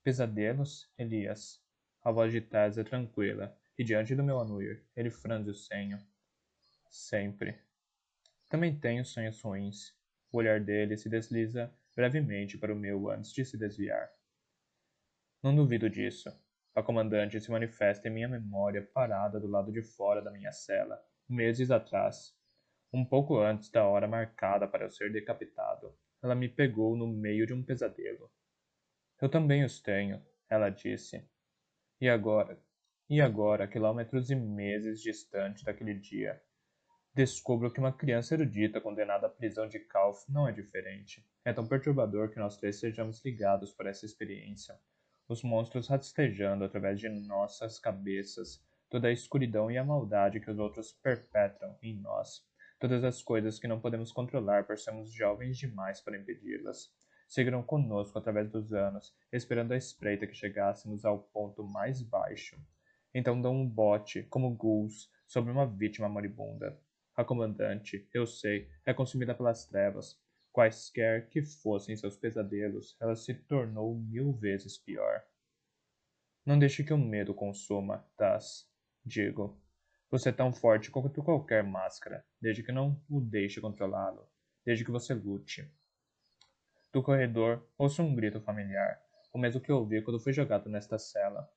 Pesadelos, Elias? A voz de Taz é tranquila, e diante do meu anuir, ele franze o senho. Sempre. Também tenho sonhos ruins. O olhar dele se desliza brevemente para o meu antes de se desviar. Não duvido disso. A comandante se manifesta em minha memória parada do lado de fora da minha cela, meses atrás. Um pouco antes da hora marcada para eu ser decapitado, ela me pegou no meio de um pesadelo. Eu também os tenho, ela disse. E agora? E agora, quilômetros e meses distante daquele dia, descubro que uma criança erudita condenada à prisão de Calf não é diferente. É tão perturbador que nós três sejamos ligados por essa experiência. Os monstros rastejando através de nossas cabeças, toda a escuridão e a maldade que os outros perpetram em nós. Todas as coisas que não podemos controlar por sermos jovens demais para impedi-las. Seguiram conosco através dos anos, esperando a espreita que chegássemos ao ponto mais baixo. Então dão um bote, como ghouls, sobre uma vítima moribunda. A comandante, eu sei, é consumida pelas trevas. Quaisquer que fossem seus pesadelos, ela se tornou 1000 vezes pior. Não deixe que o medo consuma, Taz. Digo. Você é tão forte quanto qualquer máscara, desde que não o deixe controlá-lo. Desde que você lute. Do corredor, ouço um grito familiar, o mesmo que ouvi quando fui jogado nesta cela.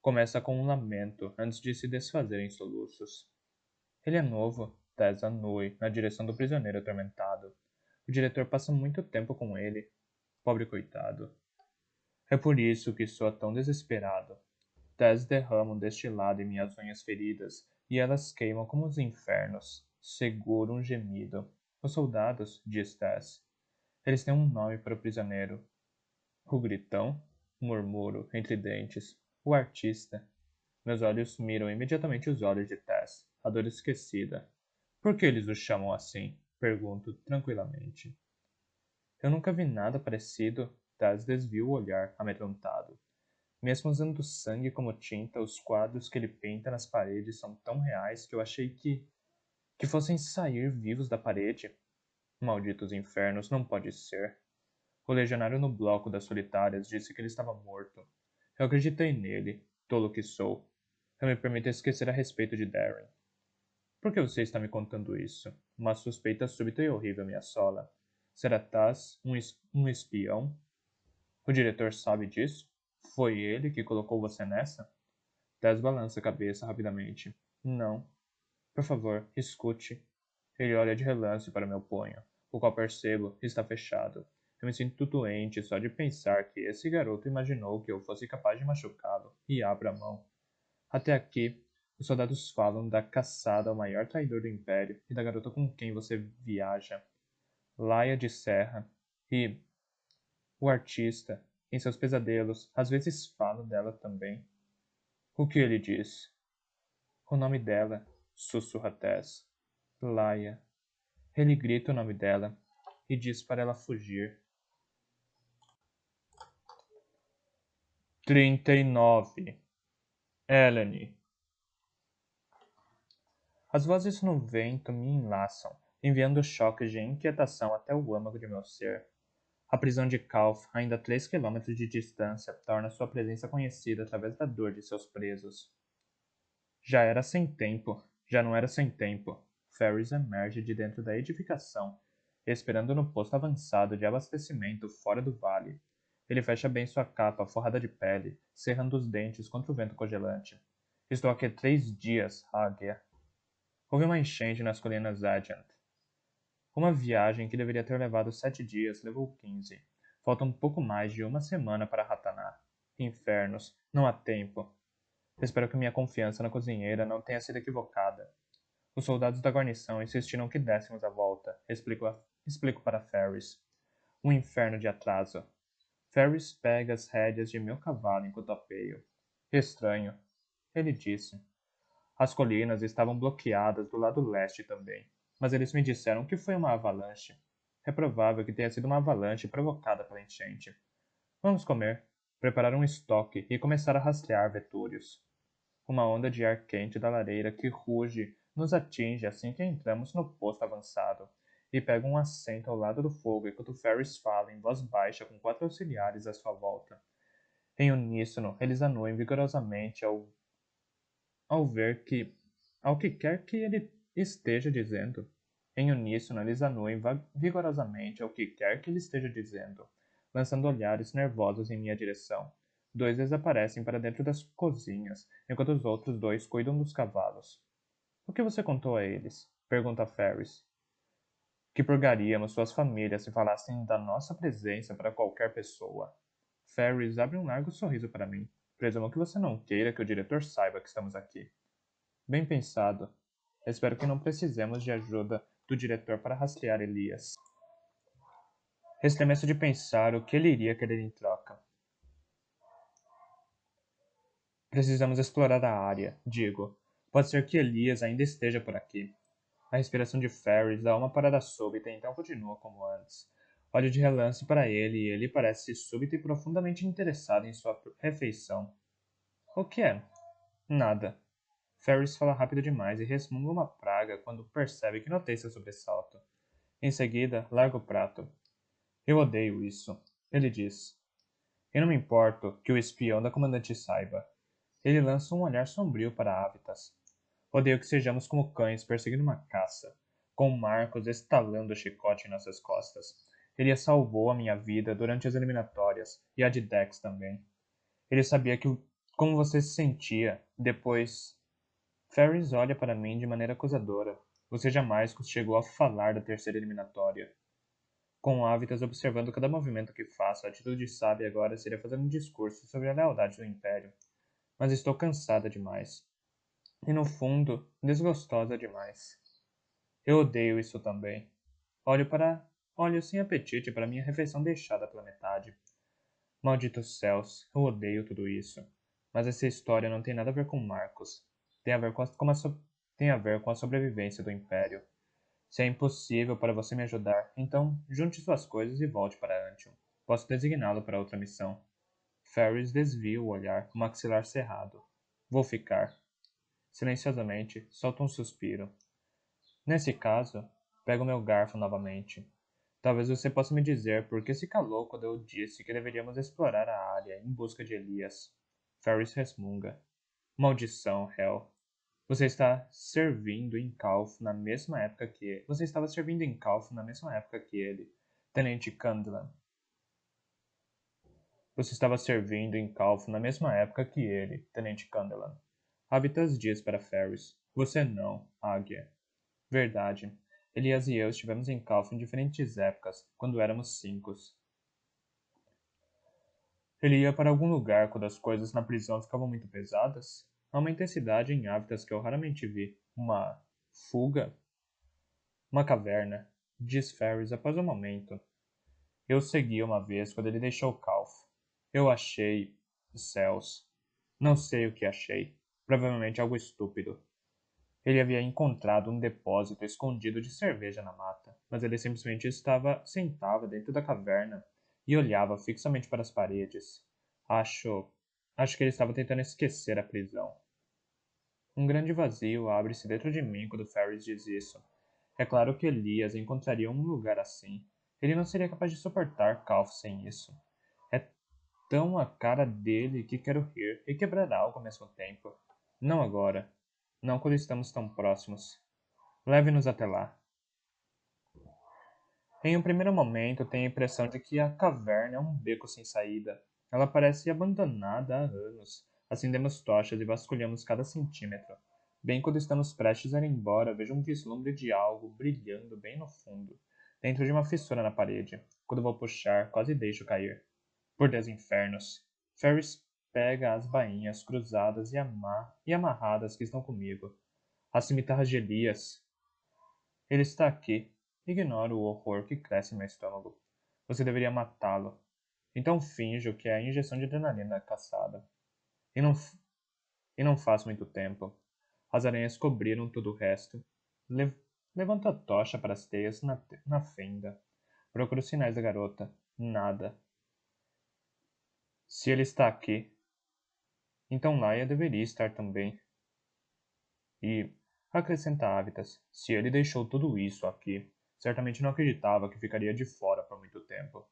Começa com um lamento, antes de se desfazer em soluços. Ele é novo, Tess anui, na direção do prisioneiro atormentado. O diretor passa muito tempo com ele. Pobre coitado. É por isso que sou tão desesperado. Tess derrama um destilado em minhas unhas feridas, e elas queimam como os infernos. Seguro um gemido. Os soldados, diz Tess. Eles têm um nome para o prisioneiro. O gritão? Murmuro, entre dentes. O artista. Meus olhos miram imediatamente os olhos de Tess, a dor esquecida. Por que eles o chamam assim? Pergunto tranquilamente. Eu nunca vi nada parecido. Tess desvia o olhar, amedrontado. Mesmo usando sangue como tinta, os quadros que ele pinta nas paredes são tão reais que eu achei que fossem sair vivos da parede. Malditos infernos, não pode ser. O legionário no bloco das solitárias disse que ele estava morto. Eu acreditei nele, tolo que sou. Eu me permito esquecer a respeito de Darren. Por que você está me contando isso? Uma suspeita súbita e horrível me assola. Será Taz um espião? O diretor sabe disso? Foi ele que colocou você nessa? Taz balança a cabeça rapidamente. Não. Por favor, escute. Ele olha de relance para meu punho, o qual percebo está fechado. Eu me sinto doente só de pensar que esse garoto imaginou que eu fosse capaz de machucá-lo, e abro a mão. Até aqui, os soldados falam da caçada ao maior traidor do Império e da garota com quem você viaja, Laia de Serra, e o artista, em seus pesadelos, às vezes fala dela também. O que ele diz? O nome dela, sussurra Tess. Laia. Ele grita o nome dela e diz para ela fugir. 39. Eleni. As vozes no vento me enlaçam, enviando choques de inquietação até o âmago de meu ser. A prisão de Calf, ainda a 3 quilômetros de distância, torna sua presença conhecida através da dor de seus presos. Já era sem tempo, já não era sem tempo. Ferris emerge de dentro da edificação, esperando no posto avançado de abastecimento fora do vale. Ele fecha bem sua capa forrada de pele, cerrando os dentes contra o vento congelante. Estou aqui há 3 dias, águia. Houve uma enchente nas colinas Adjant. Uma viagem que deveria ter levado 7 dias levou 15. Falta um pouco mais de uma semana para Rataná. Infernos, não há tempo. Espero que minha confiança na cozinheira não tenha sido equivocada. Os soldados da guarnição insistiram que dessemos a volta, explico para Ferris. Um inferno de atraso. Ferris pega as rédeas de meu cavalo enquanto apeio. Estranho, ele disse. As colinas estavam bloqueadas do lado leste também, mas eles me disseram que foi uma avalanche. É provável que tenha sido uma avalanche provocada pela enchente. Vamos comer, preparar um estoque e começar a rastrear vetúrios. Uma onda de ar quente da lareira que ruge nos atinge assim que entramos no posto avançado, e pega um assento ao lado do fogo enquanto Ferris fala em voz baixa com 4 auxiliares à sua volta. Em uníssono, eles anuem vigorosamente ao ver que, ao que quer que ele esteja dizendo. Em uníssono, eles anuem vigorosamente ao que quer que ele esteja dizendo, lançando olhares nervosos em minha direção. 2 desaparecem para dentro das cozinhas, enquanto os outros 2 cuidam dos cavalos. O que você contou a eles? Pergunta Ferris. Que purgaríamos suas famílias se falassem da nossa presença para qualquer pessoa. Ferris abre um largo sorriso para mim. Presumo que você não queira que o diretor saiba que estamos aqui. Bem pensado. Espero que não precisemos de ajuda do diretor para rastrear Elias. Estremeço de pensar o que ele iria querer em troca. Precisamos explorar a área, digo. Pode ser que Elias ainda esteja por aqui. A respiração de Ferris dá uma parada súbita e então continua como antes. Olho de relance para ele e ele parece súbito e profundamente interessado em sua refeição. O que é? Nada. Ferris fala rápido demais e resmunga uma praga quando percebe que notei seu sobressalto. Em seguida, larga o prato. Eu odeio isso, ele diz. Eu não me importo que o espião da comandante saiba. Ele lança um olhar sombrio para Avitas. Odeio que sejamos como cães perseguindo uma caça, com Marcos estalando o chicote em nossas costas. Ele salvou a minha vida durante as eliminatórias, e a de Dex também. Ele sabia como você se sentia depois. Ferris olha para mim de maneira acusadora. Você jamais chegou a falar da terceira eliminatória. Com Avitas observando cada movimento que faço, a atitude sábia agora seria fazer um discurso sobre a lealdade do Império. Mas estou cansada demais. E no fundo, desgostosa demais. Eu odeio isso também. Olho sem apetite para minha refeição deixada pela metade. Malditos céus, eu odeio tudo isso. Mas essa história não tem nada a ver com Marcos. Tem a ver tem a ver com a sobrevivência do Império. Se é impossível para você me ajudar, então junte suas coisas e volte para Antium. Posso designá-lo para outra missão. Ferris desvia o olhar, o maxilar cerrado. Vou ficar. Silenciosamente, solta um suspiro. Nesse caso, pego meu garfo novamente. Talvez você possa me dizer por que se calou quando eu disse que deveríamos explorar a área em busca de Elias. Ferris resmunga. Maldição, Hel. Você está servindo em Calf na mesma época que ele. Você estava servindo em Calf na mesma época que ele, Tenente Candlan. Você estava servindo em Calf na mesma época que ele, Tenente Candlan. Habitas diz para Ferris. Você não, Águia. Verdade. Elias e eu estivemos em Calf em diferentes épocas, quando éramos 5. Ele ia para algum lugar quando as coisas na prisão ficavam muito pesadas? Há uma intensidade em hábitats que eu raramente vi. Uma fuga? Uma caverna, diz Ferris após um momento. Eu segui uma vez quando ele deixou Calf. Eu achei... céus. Não sei o que achei. Provavelmente algo estúpido. Ele havia encontrado um depósito escondido de cerveja na mata, mas ele simplesmente sentava dentro da caverna e olhava fixamente para as paredes. Acho... acho que ele estava tentando esquecer a prisão. Um grande vazio abre-se dentro de mim quando Ferris diz isso. É claro que Elias encontraria um lugar assim. Ele não seria capaz de suportar Calf sem isso. É tão a cara dele que quero rir e quebrar algo ao mesmo tempo. Não agora. Não quando estamos tão próximos. Leve-nos até lá. Em um primeiro momento, tenho a impressão de que a caverna é um beco sem saída. Ela parece abandonada há anos. Acendemos tochas e vasculhamos cada centímetro. Bem quando estamos prestes a ir embora, vejo um vislumbre de algo brilhando bem no fundo, dentro de uma fissura na parede. Quando vou puxar, quase deixo cair. Por Deus infernos. Ferris pega as bainhas cruzadas e amarradas que estão comigo. As cimitarras de Elias. Ele está aqui. Ignoro o horror que cresce em meu estômago. Você deveria matá-lo. Então finjo que é a injeção de adrenalina caçada. E não, e não faz muito tempo. As aranhas cobriram todo o resto. Levanto a tocha para as teias na fenda. Procuro sinais da garota. Nada. Se ele está aqui, então Laia deveria estar também. E, acrescenta Avitas, se ele deixou tudo isso aqui, certamente não acreditava que ficaria de fora por muito tempo.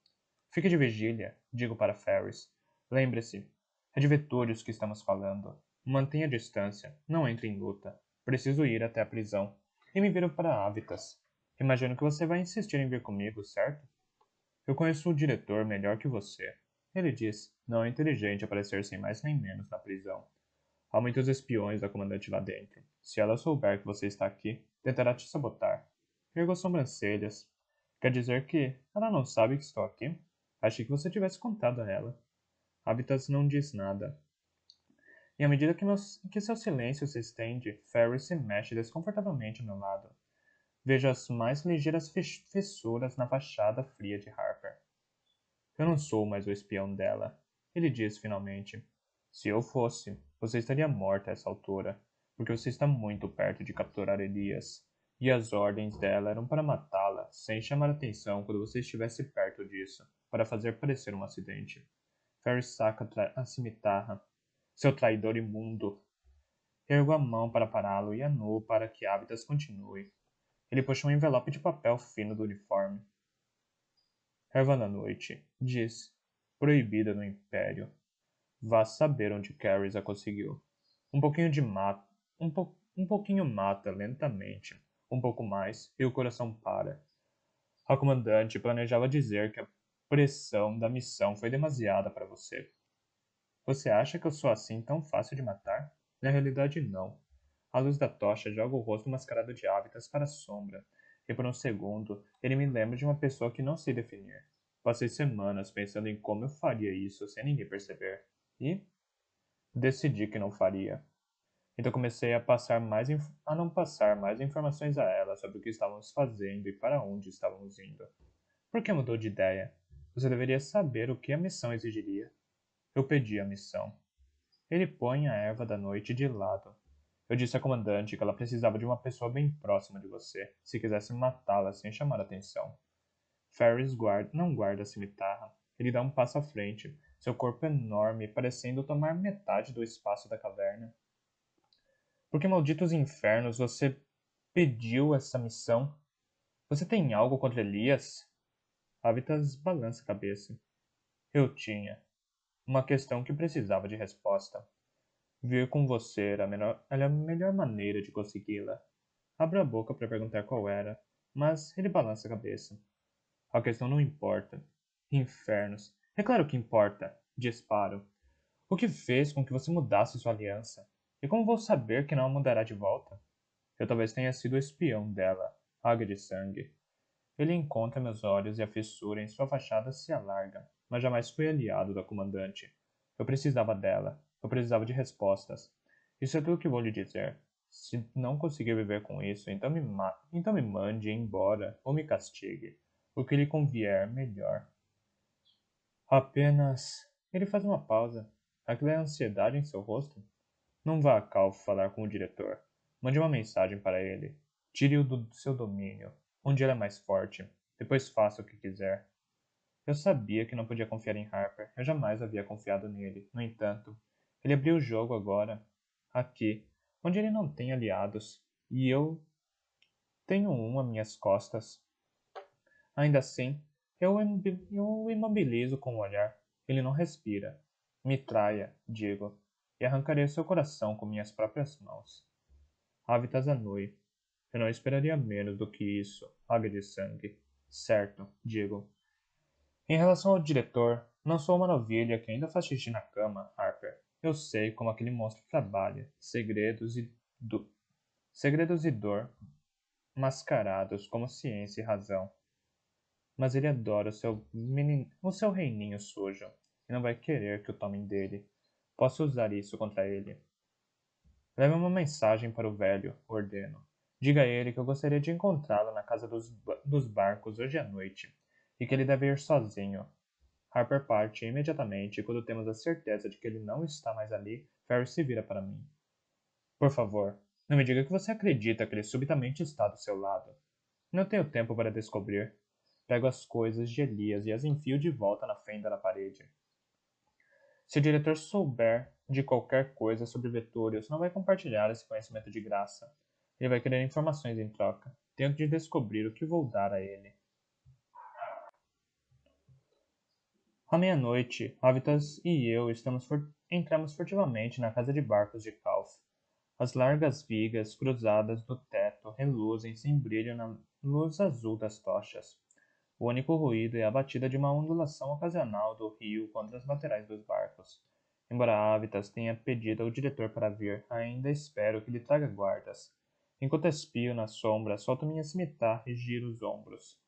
Fique de vigília, digo para Ferris. Lembre-se, é de Vetúrios que estamos falando. Mantenha a distância, não entre em luta. Preciso ir até a prisão. E me viro para Avitas. Imagino que você vai insistir em vir comigo, certo? Eu conheço o diretor melhor que você. Ele diz, não é inteligente aparecer sem mais nem menos na prisão. Há muitos espiões da comandante lá dentro. Se ela souber que você está aqui, tentará te sabotar. Ergo as sobrancelhas. Quer dizer que ela não sabe que estou aqui? Achei que você tivesse contado a ela. Habitas não diz nada. E à medida que seu silêncio se estende, Ferris se mexe desconfortavelmente ao meu lado. Vejo as mais ligeiras fissuras na fachada fria de Harper. Eu não sou mais o espião dela. Ele diz finalmente. Se eu fosse, você estaria morta a essa altura, porque você está muito perto de capturar Elias. E as ordens dela eram para matá-la, sem chamar atenção quando você estivesse perto disso, para fazer parecer um acidente. Ferris saca a cimitarra. Seu traidor imundo! Ergo a mão para pará-lo e anuo para que Avitas continue. Ele puxa um envelope de papel fino do uniforme. Erva da noite, diz. Proibida no Império. Vá saber onde Carys a conseguiu. Um pouquinho de mata. Um pouquinho mata lentamente. Um pouco mais, e o coração para. A comandante planejava dizer que a pressão da missão foi demasiada para você. Você acha que eu sou assim tão fácil de matar? Na realidade, não. A luz da tocha joga o rosto mascarado de hábitats para a sombra, e por um segundo ele me lembra de uma pessoa que não sei definir. Passei semanas pensando em como eu faria isso sem ninguém perceber, e decidi que não faria. Então comecei a não passar mais informações a ela sobre o que estávamos fazendo e para onde estávamos indo. Por que mudou de ideia? Você deveria saber o que a missão exigiria. Eu pedi a missão. Ele põe a erva da noite de lado. Eu disse à comandante que ela precisava de uma pessoa bem próxima de você, se quisesse matá-la sem chamar atenção. Ferris não guarda a cimitarra. Ele dá um passo à frente, seu corpo enorme parecendo tomar metade do espaço da caverna. Por que malditos infernos você pediu essa missão? Você tem algo contra Elias? Avitas balança a cabeça. Eu tinha. Uma questão que precisava de resposta. Vir com você era a melhor maneira de consegui-la. Abro a boca para perguntar qual era, mas ele balança a cabeça. A questão não importa. Infernos. É claro que importa. Disparo. O que fez com que você mudasse sua aliança? E como vou saber que não a mudará de volta? Eu talvez tenha sido o espião dela, águia de sangue. Ele encontra meus olhos e a fissura em sua fachada se alarga, mas jamais fui aliado da comandante. Eu precisava dela. Eu precisava de respostas. Isso é tudo que vou lhe dizer. Se não conseguir viver com isso, então me mande embora ou me castigue. O que lhe convier melhor. Apenas. Ele faz uma pausa. Aquilo é ansiedade em seu rosto? Não vá a Cal falar com o diretor. Mande uma mensagem para ele. Tire-o do seu domínio, onde ele é mais forte. Depois faça o que quiser. Eu sabia que não podia confiar em Harper. Eu jamais havia confiado nele. No entanto, ele abriu o jogo agora. Aqui, onde ele não tem aliados. E eu tenho um a minhas costas. Ainda assim, eu o imobilizo com o olhar. Ele não respira. Me traia, digo, e arrancarei seu coração com minhas próprias mãos. Avitas Anui. Eu não esperaria menos do que isso, águia de sangue. Certo, digo. Em relação ao diretor, não sou uma novilha que ainda faz xixi na cama, Harper. Eu sei como aquele monstro trabalha. Segredos e dor, mascarados como ciência e razão. Mas ele adora o seu reininho sujo, e não vai querer que o tomem dele. Posso usar isso contra ele. Leve uma mensagem para o velho, ordeno. Diga a ele que eu gostaria de encontrá-lo na casa dos barcos hoje à noite, e que ele deve ir sozinho. Harper parte imediatamente e quando temos a certeza de que ele não está mais ali, Ferris se vira para mim. Por favor, não me diga que você acredita que ele subitamente está do seu lado. Não tenho tempo para descobrir. Pego as coisas de Elias e as enfio de volta na fenda da parede. Se o diretor souber de qualquer coisa sobre Vetúrios, não vai compartilhar esse conhecimento de graça. Ele vai querer informações em troca. Tenho de descobrir o que vou dar a ele. À meia-noite, Avitas e eu entramos furtivamente na casa de barcos de Calf. As largas vigas cruzadas do teto reluzem sem brilho na luz azul das tochas. O único ruído é a batida de uma ondulação ocasional do rio contra as laterais dos barcos. Embora Avitas tenha pedido ao diretor para vir, ainda espero que lhe traga guardas. Enquanto espio na sombra, solto minha cimitarra e giro os ombros.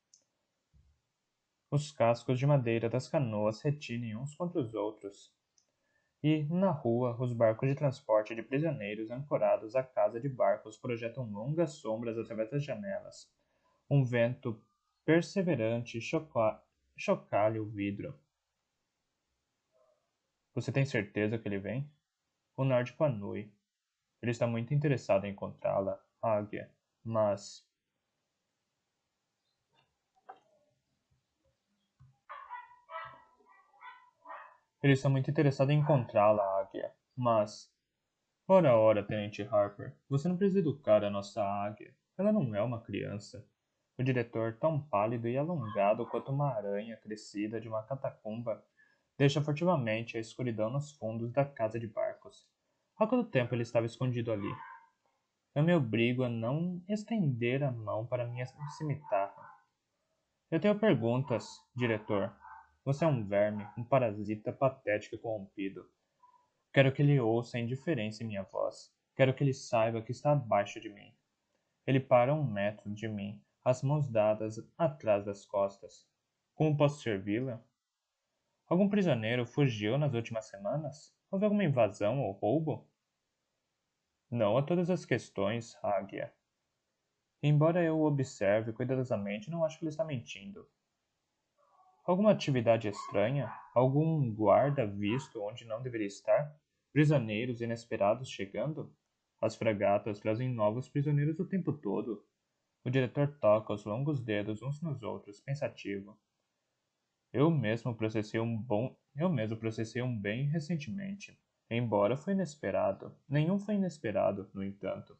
Os cascos de madeira das canoas retinem uns contra os outros. E, na rua, os barcos de transporte de prisioneiros ancorados à casa de barcos projetam longas sombras através das janelas. Um vento perseverante chocalha o vidro. Você tem certeza que ele vem? O nórdico anui. Ele está muito interessado em encontrá-la, águia, mas... Ele está muito interessado em encontrá-la, águia, mas... Ora, ora, Tenente Harper, você não precisa educar a nossa águia. Ela não é uma criança. O diretor, tão pálido e alongado quanto uma aranha crescida de uma catacumba, deixa furtivamente a escuridão nos fundos da casa de barcos. Há quanto tempo ele estava escondido ali? Eu me obrigo a não estender a mão para minha cimitarra. Eu tenho perguntas, diretor. Você é um verme, um parasita patético e corrompido. Quero que ele ouça a indiferença em minha voz. Quero que ele saiba que está abaixo de mim. Ele para a 1 metro de mim, as mãos dadas atrás das costas. Como posso servi-la? Algum prisioneiro fugiu nas últimas semanas? Houve alguma invasão ou roubo? Não a todas as questões, Águia. Embora eu o observe cuidadosamente, não acho que ele está mentindo. Alguma atividade estranha? Algum guarda visto onde não deveria estar? Prisioneiros inesperados chegando? As fragatas trazem novos prisioneiros o tempo todo. O diretor toca os longos dedos uns nos outros, pensativo. Eu mesmo processei um bem recentemente. Embora foi inesperado. Nenhum foi inesperado, no entanto.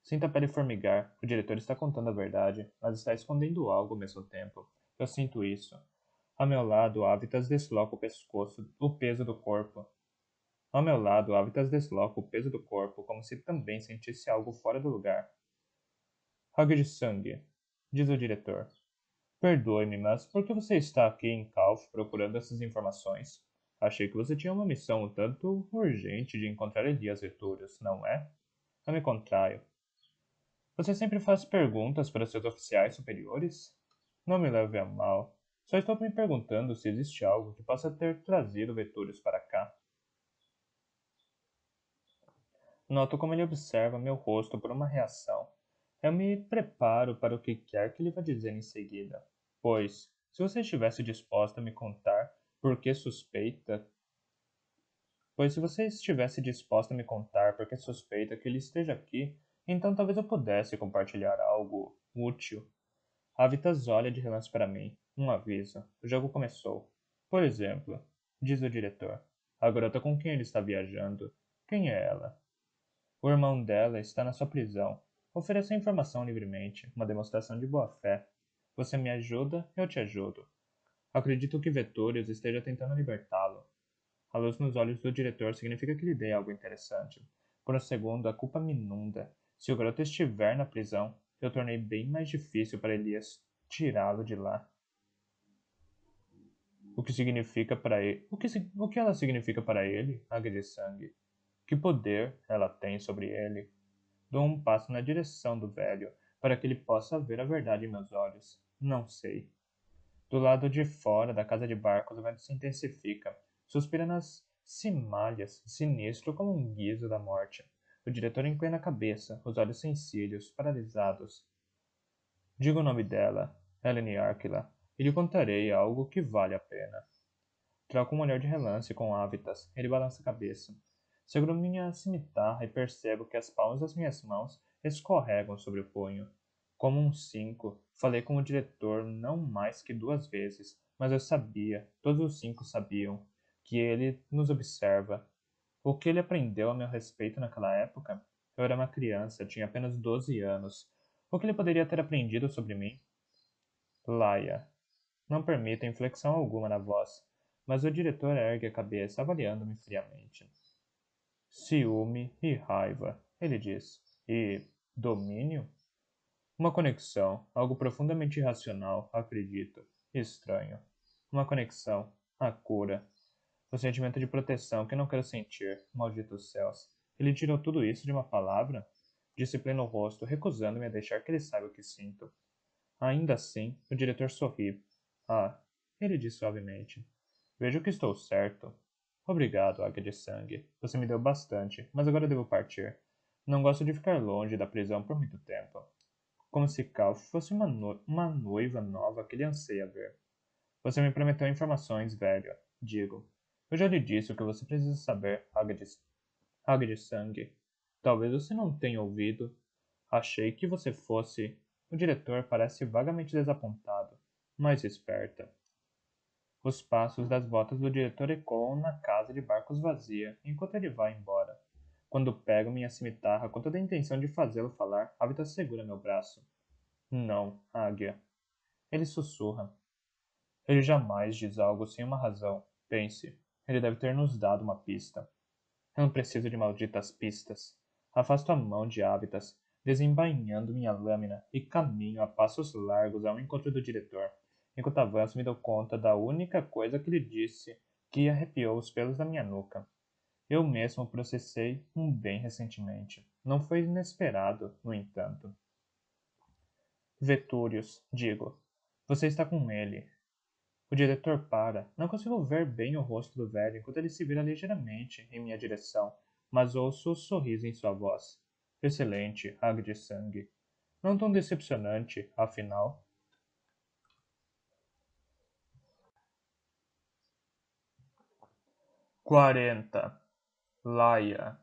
Sinto a pele formigar. O diretor está contando a verdade, mas está escondendo algo ao mesmo tempo. Eu sinto isso. Ao meu lado, Avitas desloca o pescoço, o peso do corpo. Ao meu lado, Avitas desloca o peso do corpo, como se também sentisse algo fora do lugar. Água de sangue, diz o diretor. Perdoe-me, mas por que você está aqui em Calf procurando essas informações? Achei que você tinha uma missão um tanto urgente de encontrar Elias Vetúrios, não é? Eu me contraio. Você sempre faz perguntas para seus oficiais superiores? Não me leve a mal. Só estou me perguntando se existe algo que possa ter trazido Vetúrios para cá. Noto como ele observa meu rosto por uma reação. Eu me preparo para o que quer que ele vá dizer em seguida. Pois, se você estivesse disposta a me contar por que suspeita. Pois se você estivesse disposta a me contar por que suspeita que ele esteja aqui, então talvez eu pudesse compartilhar algo útil. Avitas olha de relance para mim. Um aviso. O jogo começou. Por exemplo, diz o diretor. A garota com quem ele está viajando. Quem é ela? O irmão dela está na sua prisão. Ofereça a informação livremente, uma demonstração de boa-fé. Você me ajuda, eu te ajudo. Acredito que Vettorius esteja tentando libertá-lo. A luz nos olhos do diretor significa que lhe dei algo interessante. Por um segundo, a culpa me inunda. Se o garoto estiver na prisão, eu tornei bem mais difícil para Elias tirá-lo de lá. O que significa para ele? O que ela significa para ele? Águia de sangue. Que poder ela tem sobre ele? Dou um passo na direção do velho, para que ele possa ver a verdade em meus olhos. Não sei. Do lado de fora da casa de barcos, o vento se intensifica. Suspira nas cimalhas, sinistro como um guizo da morte. O diretor inclina a cabeça, os olhos sem cílios, paralisados. Diga o nome dela, Helene Arkila, e lhe contarei algo que vale a pena. Troco um olhar de relance com Avitas. Ele balança a cabeça. Seguro minha cimitarra e percebo que as palmas das minhas mãos escorregam sobre o punho. Como um 5, falei com o diretor não mais que 2 vezes, mas eu sabia, todos os 5 sabiam, que ele nos observa. O que ele aprendeu a meu respeito naquela época? Eu era uma criança, tinha apenas 12 anos. O que ele poderia ter aprendido sobre mim? Laia. Não permito inflexão alguma na voz, mas o diretor ergue a cabeça, avaliando-me friamente. Ciúme e raiva, ele diz. E domínio? Uma conexão, algo profundamente irracional, acredito. Estranho. Uma conexão, a cura. O sentimento de proteção que não quero sentir, malditos céus. Ele tirou tudo isso de uma palavra? Disciplina o rosto, recusando-me a deixar que ele saiba o que sinto. Ainda assim, o diretor sorri. Ah, ele disse suavemente. Vejo que estou certo. Obrigado, Águia de Sangue. Você me deu bastante, mas agora devo partir. Não gosto de ficar longe da prisão por muito tempo. Como se Cal fosse uma noiva nova que ele anseia ver. Você me prometeu informações, velho. Digo. Eu já lhe disse o que você precisa saber, Águia de Sangue. Talvez você não tenha ouvido. Achei que você fosse. O diretor parece vagamente desapontado, mais esperta. Os passos das botas do diretor ecoam na casa de barcos vazia, enquanto ele vai embora. Quando pego minha cimitarra com toda a intenção de fazê-lo falar, Avita segura meu braço. Não, águia. Ele sussurra. Ele jamais diz algo sem uma razão. Pense. Ele deve ter nos dado uma pista. Eu não preciso de malditas pistas. Afasto a mão de Avitas, desembainhando minha lâmina, e caminho a passos largos ao encontro do diretor. Enquanto avanço, me dou conta da única coisa que lhe disse que arrepiou os pelos da minha nuca. Eu mesmo processei um bem recentemente. Não foi inesperado, no entanto. Vetúrios, digo. Você está com ele. O diretor para. Não consigo ver bem o rosto do velho enquanto ele se vira ligeiramente em minha direção, mas ouço o sorriso em sua voz. Excelente, água de sangue. Não tão decepcionante, afinal. 40. Laia.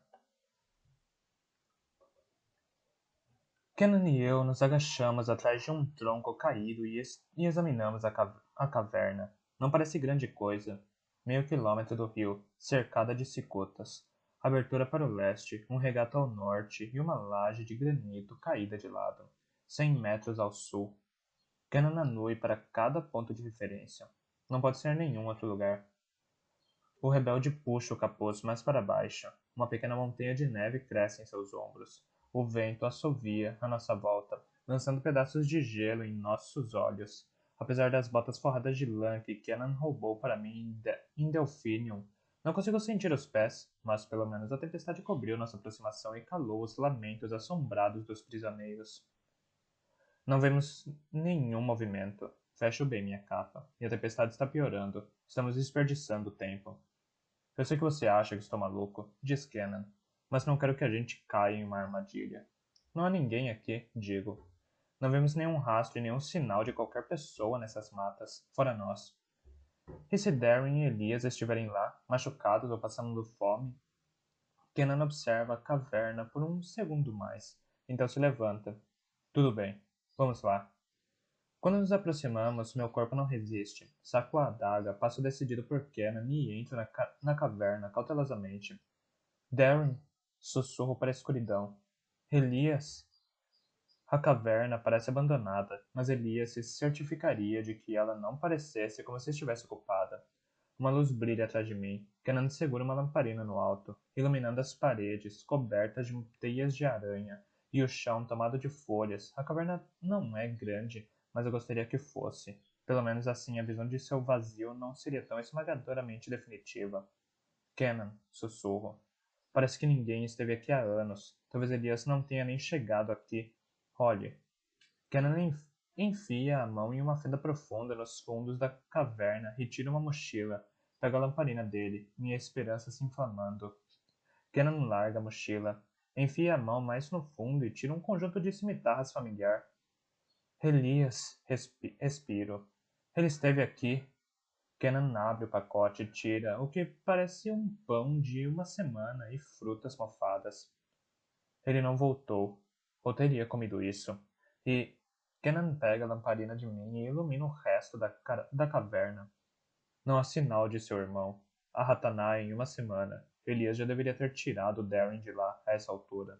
Kenan e eu nos agachamos atrás de um tronco caído e examinamos a caverna. Não parece grande coisa. Meio quilômetro do rio, cercada de cicotas. Abertura para o leste, um regato ao norte e uma laje de granito caída de lado. 100 metros ao sul. Kenan anui para cada ponto de referência. Não pode ser nenhum outro lugar. O rebelde puxa o capuz mais para baixo. Uma pequena montanha de neve cresce em seus ombros. O vento assovia à nossa volta, lançando pedaços de gelo em nossos olhos. Apesar das botas forradas de lã que Kenan roubou para mim em Delphinium, não consigo sentir os pés, mas pelo menos a tempestade cobriu nossa aproximação e calou os lamentos assombrados dos prisioneiros. Não vemos nenhum movimento. Fecho bem minha capa, e a tempestade está piorando. Estamos desperdiçando tempo. Eu sei que você acha que estou maluco, diz Kenan, mas não quero que a gente caia em uma armadilha. Não há ninguém aqui, digo. Não vemos nenhum rastro e nenhum sinal de qualquer pessoa nessas matas, fora nós. E se Darren e Elias estiverem lá, machucados ou passando fome? Kenan observa a caverna por um segundo mais, então se levanta. Tudo bem, vamos lá. Quando nos aproximamos, meu corpo não resiste. Saco a adaga, passo decidido por Kenan e entro na caverna cautelosamente. Darren, sussurro para a escuridão. Elias. A caverna parece abandonada, mas Elias se certificaria de que ela não parecesse como se estivesse ocupada. Uma luz brilha atrás de mim. Kenan segura uma lamparina no alto, iluminando as paredes, cobertas de teias de aranha, e o chão tomado de folhas. A caverna não é grande, mas eu gostaria que fosse. Pelo menos assim a visão de seu vazio não seria tão esmagadoramente definitiva. Kenan, sussurro. Parece que ninguém esteve aqui há anos. Talvez Elias não tenha nem chegado aqui. Olhe. Kenan enfia a mão em uma fenda profunda nos fundos da caverna e tira uma mochila. Pega a lamparina dele, minha esperança se inflamando. Kenan larga a mochila. Enfia a mão mais no fundo e tira um conjunto de cimitarras familiar. Elias, respiro. Ele esteve aqui. Kenan abre o pacote e tira o que parece um pão de uma semana e frutas mofadas. Ele não voltou, ou teria comido isso. E Kenan pega a lamparina de mim e ilumina o resto da caverna. Não há sinal de seu irmão. A Ratanai em uma semana. Elias já deveria ter tirado Darren de lá a essa altura.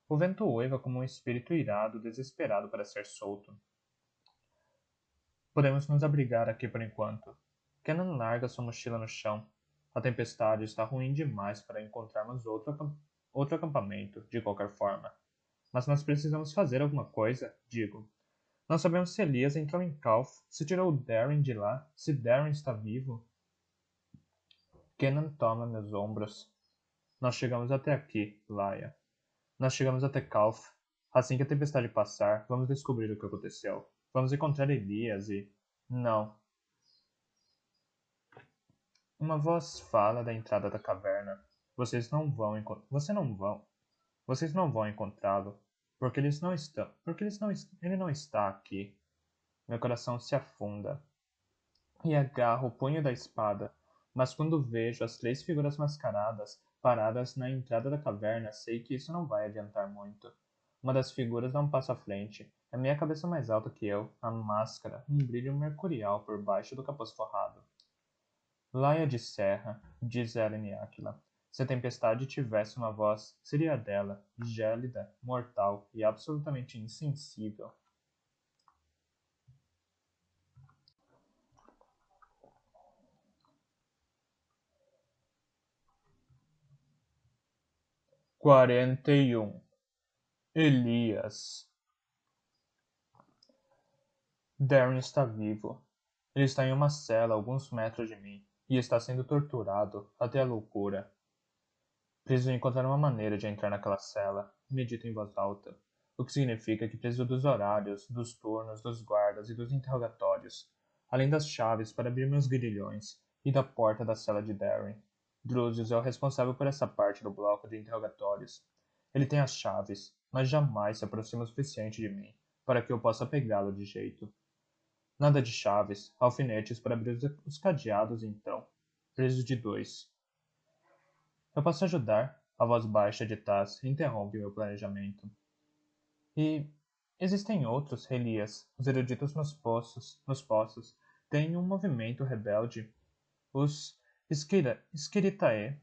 O vento uiva como um espírito irado, desesperado para ser solto. Podemos nos abrigar aqui por enquanto. Kenan larga sua mochila no chão. A tempestade está ruim demais para encontrarmos outro acampamento, de qualquer forma. Mas nós precisamos fazer alguma coisa, digo. Não sabemos se Elias entrou em Calf, se tirou Darren de lá, se Darren está vivo. Kenan toma meus ombros. Nós chegamos até aqui, Laia. Nós chegamos até Calf. Assim que a tempestade passar, vamos descobrir o que aconteceu. Vamos encontrar Elias e... Não. Uma voz fala da entrada da caverna. Vocês não vão encontrar... Vocês não vão encontrá-lo. Porque eles não estão... Porque ele não está aqui. Meu coração se afunda. E agarro o punho da espada. Mas quando vejo as 3 figuras mascaradas paradas na entrada da caverna, sei que isso não vai adiantar muito. Uma das figuras dá um passo à frente. É meia cabeça mais alta que eu, a máscara, um brilho mercurial por baixo do capuz forrado. Laia de Serra, diz Ellen Aquila. Se a tempestade tivesse uma voz, seria a dela, gélida, mortal e absolutamente insensível. Quarenta e um. Elias. Darren está vivo. Ele está em uma cela a alguns metros de mim e está sendo torturado até a loucura. Preciso encontrar uma maneira de entrar naquela cela, medito em voz alta, o que significa que preciso dos horários, dos turnos, dos guardas e dos interrogatórios, além das chaves para abrir meus grilhões e da porta da cela de Darren. Drusius é o responsável por essa parte do bloco de interrogatórios. Ele tem as chaves, mas jamais se aproxima o suficiente de mim para que eu possa pegá-lo de jeito. Nada de chaves, alfinetes para abrir os cadeados então. Preciso de 2. Eu posso ajudar? A voz baixa de Taz interrompe meu planejamento. E existem outros, Elias. Os eruditos nos poços, têm um movimento rebelde. Os Skiritae,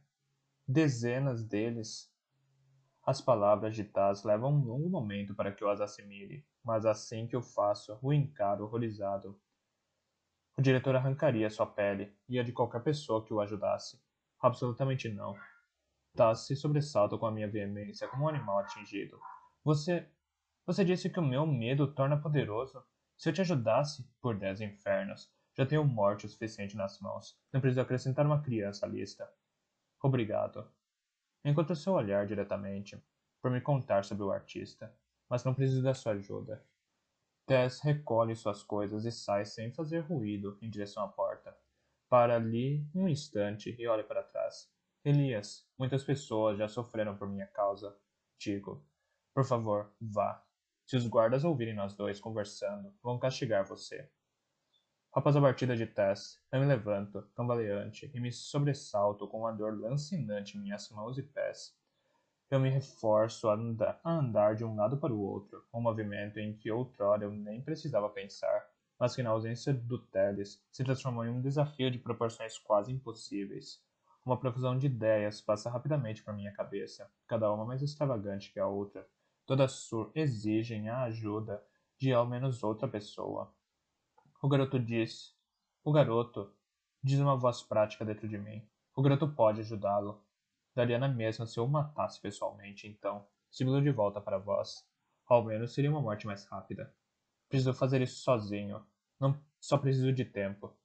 dezenas deles. As palavras de Taz levam um longo momento para que eu as assimile, mas assim que o faço, o encaro horrorizado. O diretor arrancaria sua pele e a de qualquer pessoa que o ajudasse. Absolutamente não. Taz se sobressalta com a minha veemência como um animal atingido. Você. Você disse que o meu medo torna poderoso. Se eu te ajudasse, por 10 infernos, já tenho morte o suficiente nas mãos. Não preciso acrescentar uma criança à lista. Obrigado. Encontro seu olhar diretamente, por me contar sobre o artista, mas não preciso da sua ajuda. Tess recolhe suas coisas e sai sem fazer ruído em direção à porta. Para ali um instante e olha para trás. Elias, muitas pessoas já sofreram por minha causa. Digo, por favor, vá. Se os guardas ouvirem nós dois conversando, vão castigar você. Após a partida de Tess, eu me levanto, cambaleante, e me sobressalto com uma dor lancinante em minhas mãos e pés. Eu me reforço a andar de um lado para o outro, um movimento em que outrora eu nem precisava pensar, mas que na ausência do Teles se transformou em um desafio de proporções quase impossíveis. Uma profusão de ideias passa rapidamente por minha cabeça, cada uma mais extravagante que a outra. Todas exigem a ajuda de ao menos outra pessoa. O garoto diz. O garoto, diz uma voz prática dentro de mim. O garoto pode ajudá-lo. Daria na mesma se eu o matasse pessoalmente, então. Seguro de volta para a voz. Ao menos seria uma morte mais rápida. Preciso fazer isso sozinho. Não só preciso de tempo.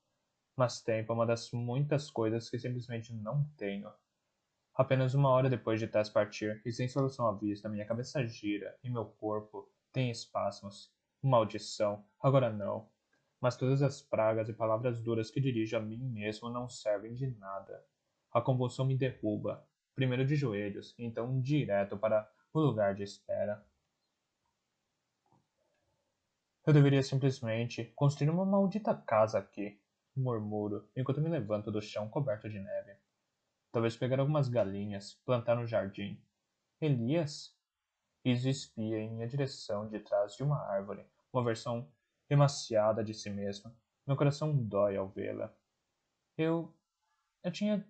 Mas tempo é uma das muitas coisas que simplesmente não tenho. Apenas uma hora depois de Tess partir, e sem solução à vista, minha cabeça gira e meu corpo tem espasmos. Maldição, agora não. Mas todas as pragas e palavras duras que dirijo a mim mesmo não servem de nada. A convulsão me derruba, primeiro de joelhos, e então direto para o lugar de espera. Eu deveria simplesmente construir uma maldita casa aqui, murmuro, enquanto me levanto do chão coberto de neve. Talvez pegar algumas galinhas, plantar no jardim. Elias? Iso espia em minha direção de trás de uma árvore, uma versão emaciada de si mesma. Meu coração dói ao vê-la. Eu. Eu tinha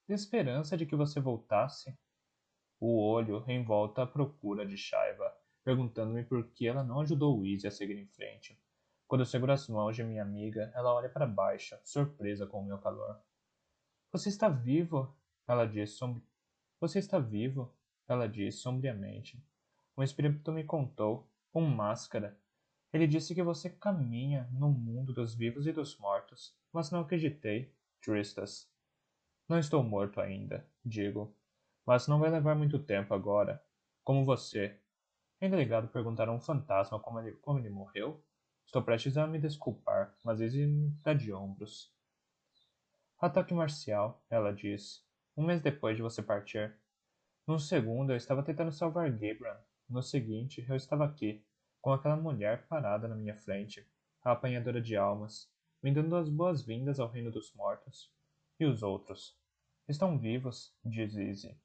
esperança de que você voltasse. O olho em volta à procura de Shaiva, perguntando-me por que ela não ajudou Izzy a seguir em frente. Quando eu seguro as mãos de minha amiga, ela olha para baixo, surpresa com o meu calor. Você está vivo? Ela diz Você está vivo? Ela diz sombriamente. Um espírito me contou, com máscara. Ele disse que você caminha no mundo dos vivos e dos mortos, mas não acreditei, Tristas. Não estou morto ainda, digo. Mas não vai levar muito tempo agora. Como você. Ainda ligado perguntar a um fantasma como ele morreu? Estou prestes a me desculpar, mas ele dá de ombros. Ataque marcial, ela diz. Um mês depois de você partir. Num segundo eu estava tentando salvar Gibran. No seguinte, eu estava aqui, com aquela mulher parada na minha frente, a apanhadora de almas, me dando as boas-vindas ao reino dos mortos. E os outros? Estão vivos, diz Izzy.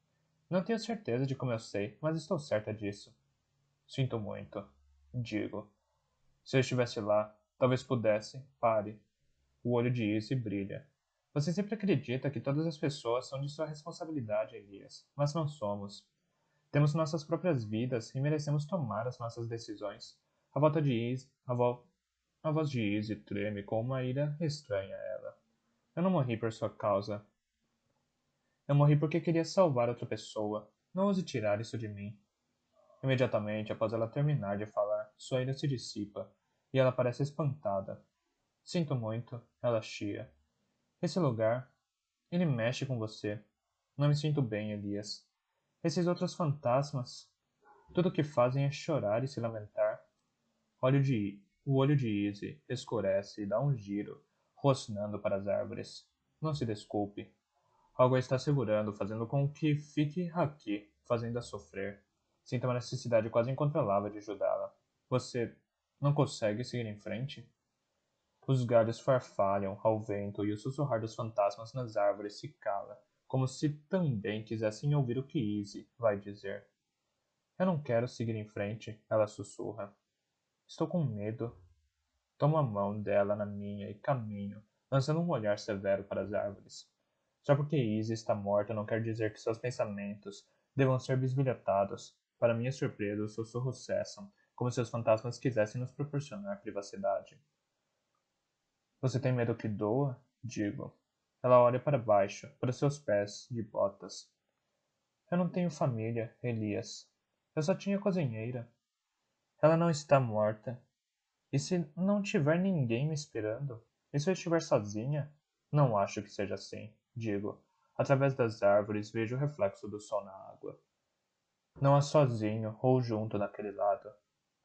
Não tenho certeza de como eu sei, mas estou certa disso. Sinto muito, digo. Se eu estivesse lá, talvez pudesse. Pare. O olho de Izzy brilha. Você sempre acredita que todas as pessoas são de sua responsabilidade, Elias, mas não somos. Temos nossas próprias vidas e merecemos tomar as nossas decisões. A volta de Izzy, a voz de Izzy treme com uma ira estranha a ela. Eu não morri por sua causa. Eu morri porque queria salvar outra pessoa. Não ouse tirar isso de mim. Imediatamente após ela terminar de falar, sua ira se dissipa, e ela parece espantada. Sinto muito, ela chia. Esse lugar, ele mexe com você. Não me sinto bem, Elias. Esses outros fantasmas, tudo o que fazem é chorar e se lamentar. O olho de Izzy escurece e dá um giro, rosnando para as árvores. Não se desculpe. Algo a está segurando, fazendo com que fique aqui, fazendo-a sofrer. Sinto uma necessidade quase incontrolável de ajudá-la. Você não consegue seguir em frente? Os galhos farfalham ao vento e o sussurrar dos fantasmas nas árvores se cala, como se também quisessem ouvir o que Izzy vai dizer. Eu não quero seguir em frente, ela sussurra. Estou com medo. Tomo a mão dela na minha e caminho, lançando um olhar severo para as árvores. Só porque Izzy está morta não quer dizer que seus pensamentos devam ser bisbilhotados. Para minha surpresa, os sussurros cessam, como se os fantasmas quisessem nos proporcionar privacidade. Você tem medo que doa? Digo. Ela olha para baixo, para seus pés de botas. Eu não tenho família, Elias. Eu só tinha cozinheira. Ela não está morta. E se não tiver ninguém me esperando? E se eu estiver sozinha? Não acho que seja assim, digo. Através das árvores vejo o reflexo do sol na água. Não há sozinho ou junto naquele lado.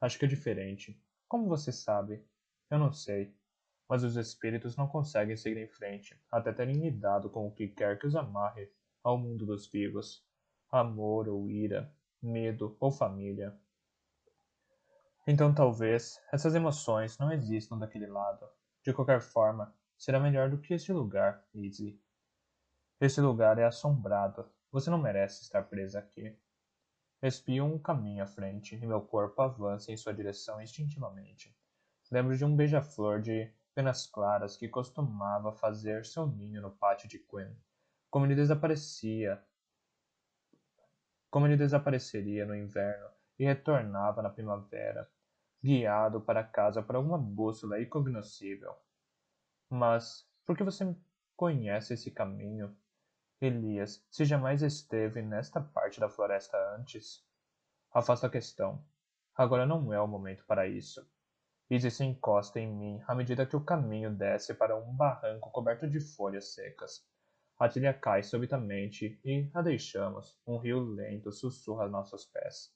Acho que é diferente. Como você sabe? Eu não sei. Mas os espíritos não conseguem seguir em frente, até terem lidado com o que quer que os amarre ao mundo dos vivos. Amor ou ira, medo ou família. Então talvez essas emoções não existam daquele lado. De qualquer forma, será melhor do que este lugar, Izzy. Este lugar é assombrado. Você não merece estar presa aqui. Espio um caminho à frente e meu corpo avança em sua direção instintivamente. Lembro de um beija-flor de penas claras que costumava fazer seu ninho no pátio de Quinn. Como ele desaparecia, como ele desapareceria no inverno e retornava na primavera, guiado para casa por alguma bússola incognoscível. Mas por que você conhece esse caminho, Elias, se jamais esteve nesta parte da floresta antes? Afasto a questão. Agora não é o momento para isso. Izzy se encosta em mim à medida que o caminho desce para um barranco coberto de folhas secas. A trilha cai subitamente e a deixamos. Um rio lento sussurra a nossos pés.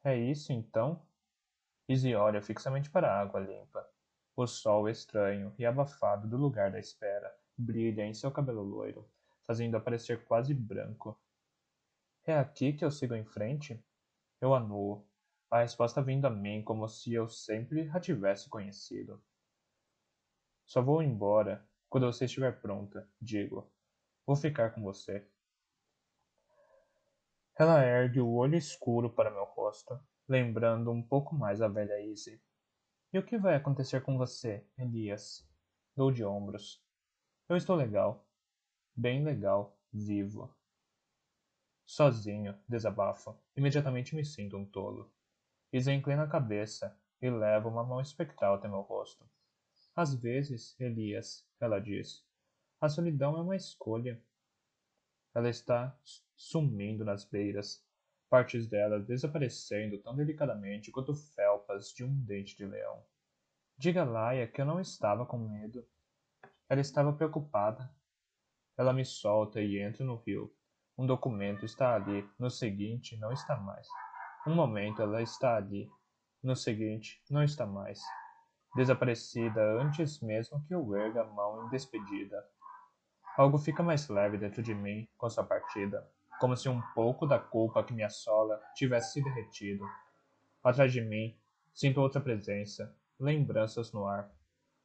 É isso então? Izzy olha fixamente para a água limpa. O sol estranho e abafado do lugar da espera brilha em seu cabelo loiro, fazendo-o parecer quase branco. É aqui que eu sigo em frente? Eu anuo, a resposta vindo a mim como se eu sempre a tivesse conhecido. Só vou embora quando você estiver pronta, digo. Vou ficar com você. Ela ergue o olho escuro para meu rosto, lembrando um pouco mais a velha Izzy. E o que vai acontecer com você, Elias? Dou de ombros. Eu estou legal. Bem legal. Vivo. Sozinho, desabafo. Imediatamente me sinto um tolo. Isa inclina a cabeça e leva uma mão espectral até meu rosto. Às vezes, Elias, ela diz, a solidão é uma escolha. Ela está sumindo nas beiras, partes dela desaparecendo tão delicadamente quanto felpas de um dente de leão. Diga a Laia que eu não estava com medo. Ela estava preocupada. Ela me solta e entra no rio. Um documento está ali, no seguinte, não está mais. Um momento ela está ali, no seguinte, não está mais. Desaparecida antes mesmo que eu erga a mão em despedida. Algo fica mais leve dentro de mim com sua partida, como se um pouco da culpa que me assola tivesse se derretido. Atrás de mim, sinto outra presença, lembranças no ar.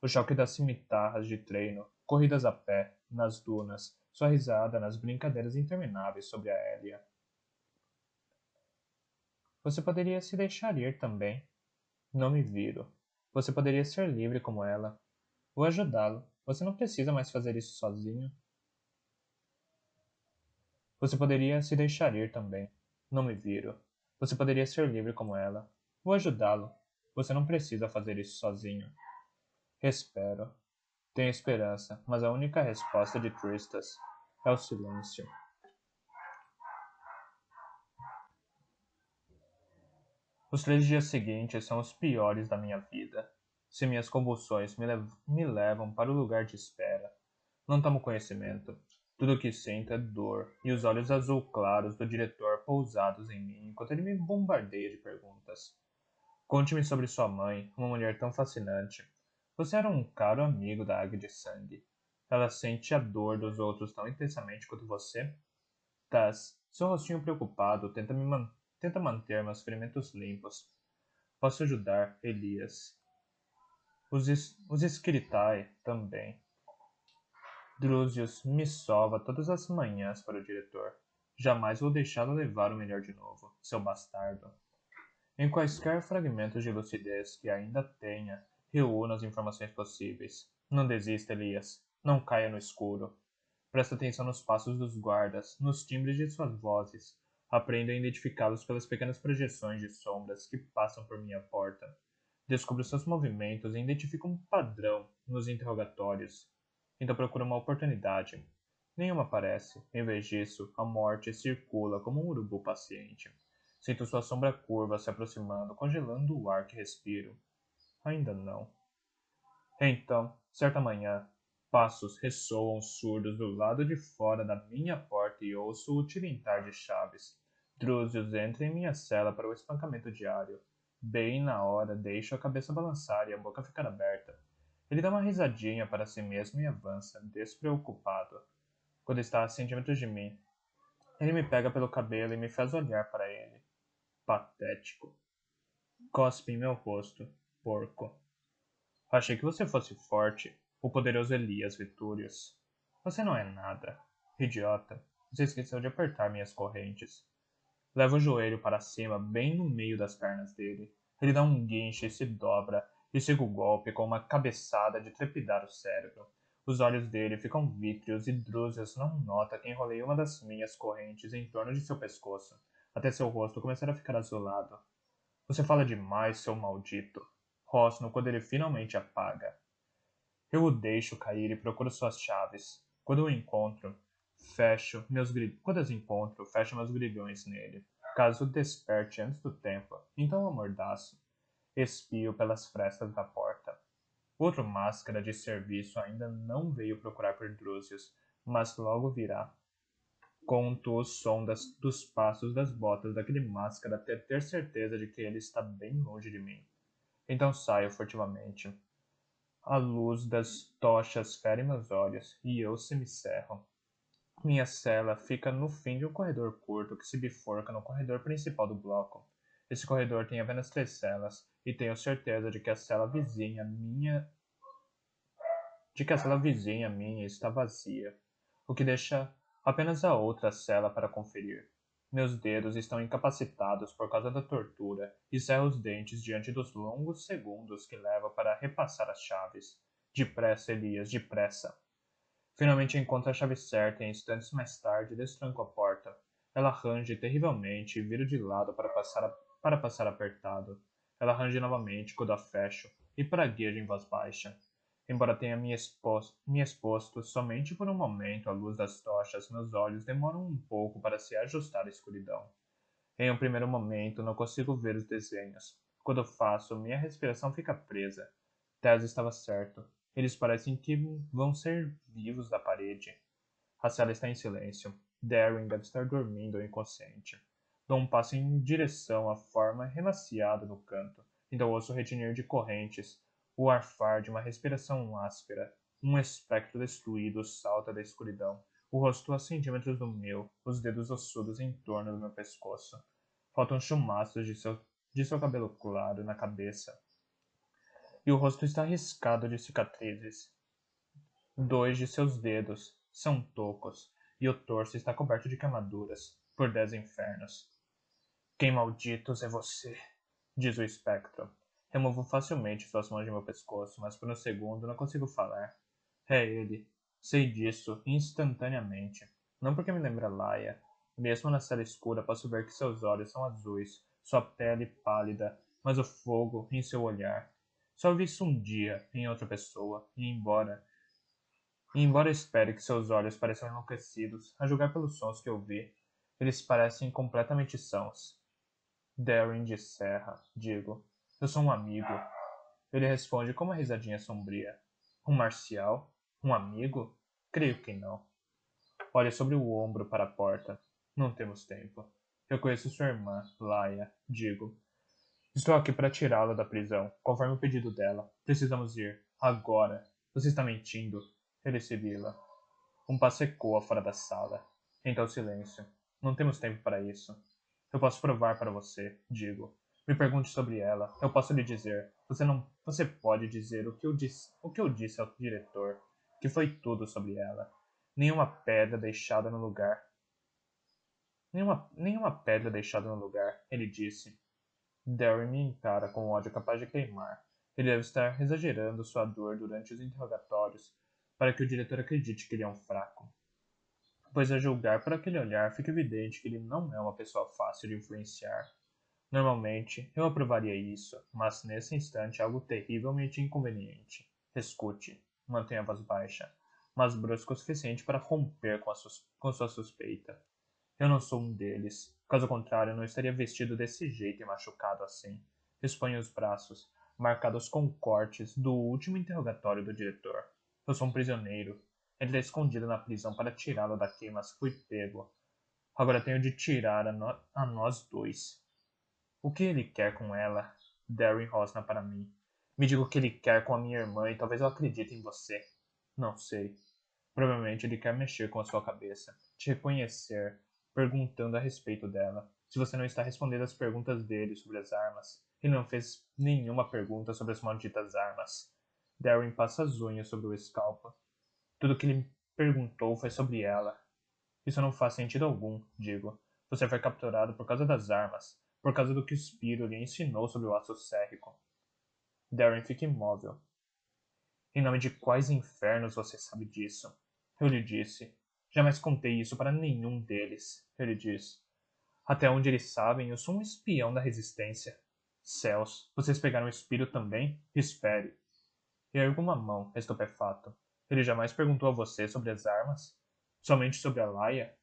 O choque das cimitarras de treino, corridas a pé, nas dunas, sua risada nas brincadeiras intermináveis sobre a Hélia. Você poderia se deixar ir também. Não me viro. Você poderia ser livre como ela. Vou ajudá-lo. Você não precisa mais fazer isso sozinho. Você poderia se deixar ir também. Não me viro. Você poderia ser livre como ela. Vou ajudá-lo. Você não precisa fazer isso sozinho. Espero. Tenho esperança, mas a única resposta de Tristas é o silêncio. Os 3 dias seguintes são os piores da minha vida. Se minhas convulsões me levam para o lugar de espera, não tomo conhecimento. Tudo o que sinto é dor, e os olhos azul claros do diretor pousados em mim enquanto ele me bombardeia de perguntas. Conte-me sobre sua mãe, uma mulher tão fascinante. Você era um caro amigo da Águia de Sangue. Ela sente a dor dos outros tão intensamente quanto você? Taz, seu rostinho preocupado tenta manter meus ferimentos limpos. Posso ajudar, Elias. Os Escritai também. Drusius me sova todas as manhãs para o diretor. Jamais vou deixá-lo levar o melhor de novo, seu bastardo. Em quaisquer fragmentos de lucidez que ainda tenha, reúna as informações possíveis. Não desista, Elias. Não caia no escuro. Presta atenção nos passos dos guardas, nos timbres de suas vozes. Aprenda a identificá-los pelas pequenas projeções de sombras que passam por minha porta. Descubra seus movimentos e identifica um padrão nos interrogatórios. Então procura uma oportunidade. Nenhuma aparece. Em vez disso, a morte circula como um urubu paciente. Sinto sua sombra curva se aproximando, congelando o ar que respiro. Ainda não. Então, certa manhã, passos ressoam surdos do lado de fora da minha porta e ouço o tilintar de chaves. Drusius entra em minha cela para o espancamento diário. Bem na hora, deixo a cabeça balançar e a boca ficar aberta. Ele dá uma risadinha para si mesmo e avança, despreocupado. Quando está a centímetros de mim, ele me pega pelo cabelo e me faz olhar para ele. Patético. Cospe em meu rosto, porco. Achei que você fosse forte, o poderoso Elias Vitúrios. Você não é nada. Idiota. Você esqueceu de apertar minhas correntes. Leva o joelho para cima, bem no meio das pernas dele. Ele dá um guincho e se dobra, e siga o golpe com uma cabeçada de trepidar o cérebro. Os olhos dele ficam vítreos e Drusius não nota que enrolei uma das minhas correntes em torno de seu pescoço, até seu rosto começar a ficar azulado. Você fala demais, seu maldito. Rosno quando ele finalmente apaga. Eu o deixo cair e procuro suas chaves. Quando fecho meus grilhões nele. Caso desperte antes do tempo, então eu amordaço. Espio pelas frestas da porta. Outro máscara de serviço ainda não veio procurar por Drusius, mas logo virá. Conto o som dos passos das botas daquele máscara até ter certeza de que ele está bem longe de mim. Então saio furtivamente. A luz das tochas fere meus olhos e eu semicerro. Minha cela fica no fim de um corredor curto que se bifurca no corredor principal do bloco. Esse corredor tem apenas 3 celas e tenho certeza de que a cela vizinha minha está vazia, o que deixa apenas a outra cela para conferir. Meus dedos estão incapacitados por causa da tortura e cerro os dentes diante dos longos segundos que leva para repassar as chaves. Depressa, Elias, depressa. Finalmente encontro a chave certa e instantes mais tarde destranco a porta. Ela range terrivelmente e viro de lado para passar apertado. Ela range novamente quando a fecho e praguejo em voz baixa. Embora tenha me exposto somente por um momento à luz das tochas, meus olhos demoram um pouco para se ajustar à escuridão. Em um primeiro momento, não consigo ver os desenhos. Quando faço, minha respiração fica presa. Tess estava certo. Eles parecem que vão ser vivos da parede. A cela está em silêncio. Darren deve estar dormindo ou inconsciente. Dou um passo em direção à forma remaciada no canto. Então ouço o retinir de correntes, o arfar de uma respiração áspera. Um espectro destruído salta da escuridão. O rosto a centímetros do meu, os dedos ossudos em torno do meu pescoço. Faltam chumaços de seu cabelo claro na cabeça. E o rosto está riscado de cicatrizes. 2 de seus dedos são tocos, e o torso está coberto de queimaduras por 10 infernos. Quem malditos é você? Diz o espectro. Removo facilmente suas mãos de meu pescoço, mas por um segundo não consigo falar. É ele. Sei disso instantaneamente. Não porque me lembra Laia. Mesmo na cela escura posso ver que seus olhos são azuis, sua pele pálida, mas o fogo em seu olhar. Só vi isso um dia, em outra pessoa, e embora espere que seus olhos pareçam enlouquecidos, a julgar pelos sons que eu vi, eles parecem completamente sãos. Darren de Serra, digo. Eu sou um amigo. Ele responde com uma risadinha sombria. Um marcial? Um amigo? Creio que não. Olha sobre o ombro para a porta. Não temos tempo. Eu conheço sua irmã, Laia, digo. Estou aqui para tirá-la da prisão, conforme o pedido dela. Precisamos ir. Agora. Você está mentindo. Ele sibila. Um passo ecoa fora da sala. Então silêncio. Não temos tempo para isso. Eu posso provar para você, digo. Me pergunte sobre ela. Eu posso lhe dizer. Você não. Você pode dizer o que eu disse ao diretor, que foi tudo sobre ela. Nenhuma pedra deixada no lugar. Nenhuma pedra deixada no lugar, ele disse. Darren me encara com ódio capaz de queimar. Ele deve estar exagerando sua dor durante os interrogatórios, para que o diretor acredite que ele é um fraco. Pois a julgar por aquele olhar fica evidente que ele não é uma pessoa fácil de influenciar. Normalmente, eu aprovaria isso, mas nesse instante algo terrivelmente inconveniente. Escute, mantenha a voz baixa, mas brusca o suficiente para romper com sua suspeita. Eu não sou um deles. Caso contrário, eu não estaria vestido desse jeito e machucado assim. Exponho os braços, marcados com cortes do último interrogatório do diretor. Eu sou um prisioneiro. Ele está escondido na prisão para tirá-lo daqui, mas fui pego. Agora tenho de tirar a nós dois. O que ele quer com ela? Darren rosna para mim. Me diga o que ele quer com a minha irmã e talvez eu acredite em você. Não sei. Provavelmente ele quer mexer com a sua cabeça, te reconhecer, perguntando a respeito dela. Se você não está respondendo às perguntas dele sobre as armas, ele não fez nenhuma pergunta sobre as malditas armas. Darren passa as unhas sobre o escalpo. Tudo que ele perguntou foi sobre ela. Isso não faz sentido algum, digo. Você foi capturado por causa das armas, por causa do que o Spiro lhe ensinou sobre o aço sérrico. Darren fica imóvel. Em nome de quais infernos você sabe disso? Eu lhe disse. Jamais contei isso para nenhum deles, ele diz. Até onde eles sabem, eu sou um espião da resistência. Céus, vocês pegaram o espírito também? Espere. E ergo uma mão, estupefato. Ele jamais perguntou a você sobre as armas? Somente sobre a laia?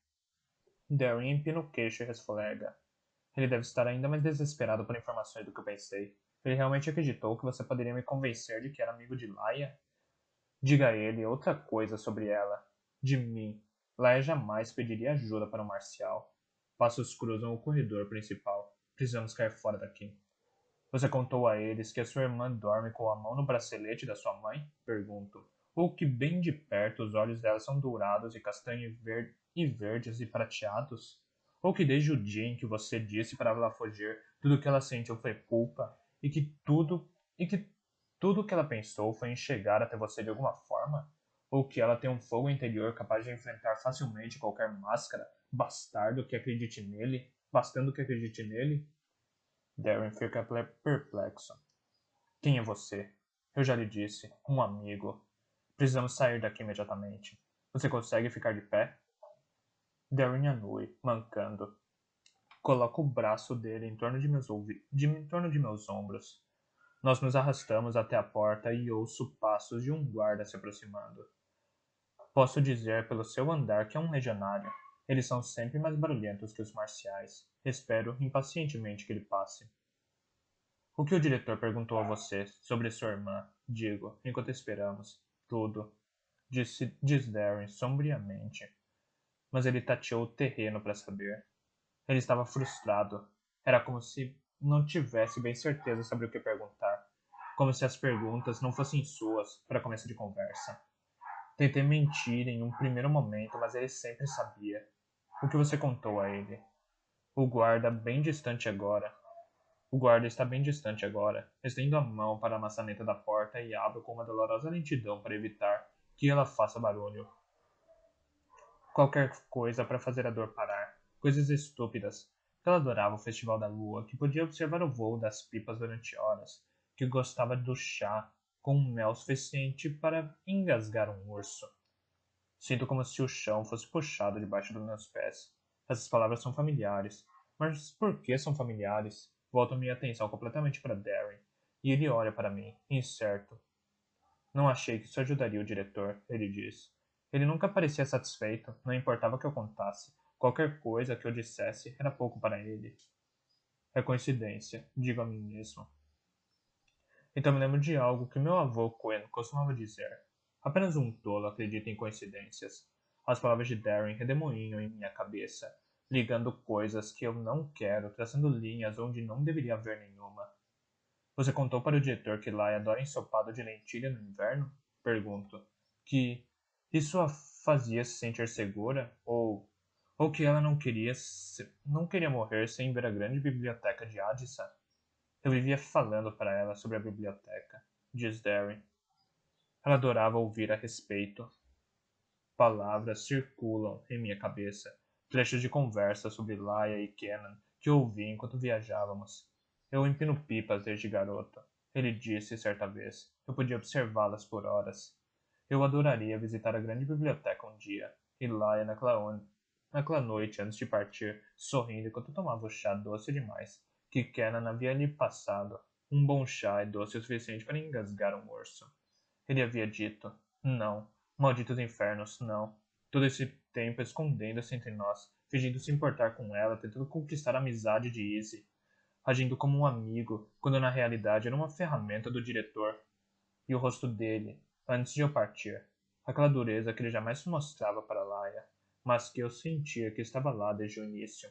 Darren empina o queixo e resfolega. Ele deve estar ainda mais desesperado por informações do que eu pensei. Ele realmente acreditou que você poderia me convencer de que era amigo de Laia? Diga a ele outra coisa sobre ela. De mim. Laia jamais pediria ajuda para um marcial. Passos cruzam o corredor principal. Precisamos cair fora daqui. Você contou a eles que a sua irmã dorme com a mão no bracelete da sua mãe? Pergunto. Ou que bem de perto os olhos dela são dourados e castanhos e verdes e prateados? Ou que desde o dia em que você disse para ela fugir, tudo que ela sentiu foi culpa e que tudo o que ela pensou foi em chegar até você de alguma forma? Ou que ela tem um fogo interior capaz de enfrentar facilmente qualquer máscara, bastando que acredite nele? Darren fica perplexo. Quem é você? Eu já lhe disse, um amigo. Precisamos sair daqui imediatamente. Você consegue ficar de pé? Darren anui, mancando. Coloco o braço dele em torno de meus ombros. Nós nos arrastamos até a porta e ouço passos de um guarda se aproximando. Posso dizer pelo seu andar que é um legionário. Eles são sempre mais barulhentos que os marciais. Espero impacientemente que ele passe. O que o diretor perguntou a você sobre sua irmã? Digo, enquanto esperamos. Tudo. Diz Darren sombriamente. Mas ele tateou o terreno para saber. Ele estava frustrado. Era como se não tivesse bem certeza sobre o que perguntar. Como se as perguntas não fossem suas para começo de conversa. Tentei mentir em um primeiro momento, mas ele sempre sabia. O que você contou a ele? O guarda bem distante agora. O guarda está bem distante agora. Estendo a mão para a maçaneta da porta e abro com uma dolorosa lentidão para evitar que ela faça barulho. Qualquer coisa para fazer a dor parar. Coisas estúpidas. Ela adorava o Festival da Lua, que podia observar o voo das pipas durante horas, que gostava do chá com mel suficiente para engasgar um urso. Sinto como se o chão fosse puxado debaixo dos meus pés. Essas palavras são familiares. Mas por que são familiares? Volto minha atenção completamente para Darren, e ele olha para mim, incerto. Não achei que isso ajudaria o diretor, ele diz. Ele nunca parecia satisfeito, não importava o que eu contasse. Qualquer coisa que eu dissesse era pouco para ele. É coincidência, digo a mim mesmo. Então me lembro de algo que meu avô Cohen costumava dizer. Apenas um tolo acredita em coincidências. As palavras de Darren redemoinham em minha cabeça, ligando coisas que eu não quero, traçando linhas onde não deveria haver nenhuma. Você contou para o diretor que Lai adora ensopado de lentilha no inverno? Pergunto. Que isso a fazia se sentir segura? Ou que ela não queria morrer sem ver a grande biblioteca de Addisa? Eu vivia falando para ela sobre a biblioteca, diz Darren. Ela adorava ouvir a respeito. Palavras circulam em minha cabeça, trechos de conversa sobre Laia e Kenan que ouvi enquanto viajávamos. Eu empino pipas desde garoto. Ele disse certa vez. Eu podia observá-las por horas. Eu adoraria visitar a grande biblioteca um dia. E Laia naquela noite antes de partir, sorrindo enquanto tomava o chá doce demais, que Kenan havia lhe passado. Um bom chá é doce o suficiente para engasgar um urso. Ele havia dito: não, malditos infernos, não. Todo esse tempo escondendo-se entre nós, fingindo se importar com ela, tentando conquistar a amizade de Izzy, agindo como um amigo, quando na realidade era uma ferramenta do diretor. E o rosto dele, antes de eu partir, aquela dureza que ele jamais mostrava para Laia, mas que eu sentia que estava lá desde o início.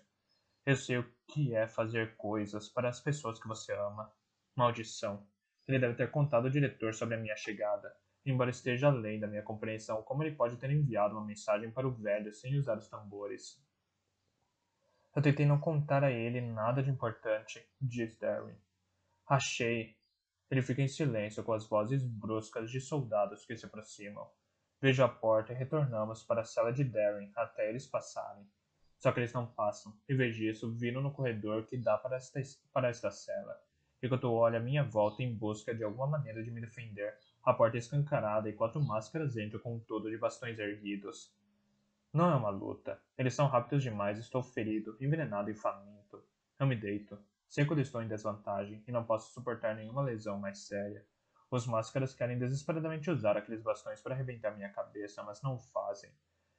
Eu sei o que é fazer coisas para as pessoas que você ama. Maldição. Ele deve ter contado ao diretor sobre a minha chegada, embora esteja além da minha compreensão como ele pode ter enviado uma mensagem para o velho sem usar os tambores. Eu tentei não contar a ele nada de importante, diz Darwin. Achei. Ele fica em silêncio com as vozes bruscas de soldados que se aproximam. Vejo a porta e retornamos para a cela de Darren até eles passarem. Só que eles não passam. Em vez disso, viro no corredor que dá para esta cela. Enquanto olho à minha volta em busca de alguma maneira de me defender, a porta é escancarada e 4 máscaras entram com um todo de bastões erguidos. Não é uma luta. Eles são rápidos demais. Estou ferido, envenenado e faminto. Eu me deito. Sei quando estou em desvantagem e não posso suportar nenhuma lesão mais séria. Os máscaras querem desesperadamente usar aqueles bastões para arrebentar minha cabeça, mas não o fazem.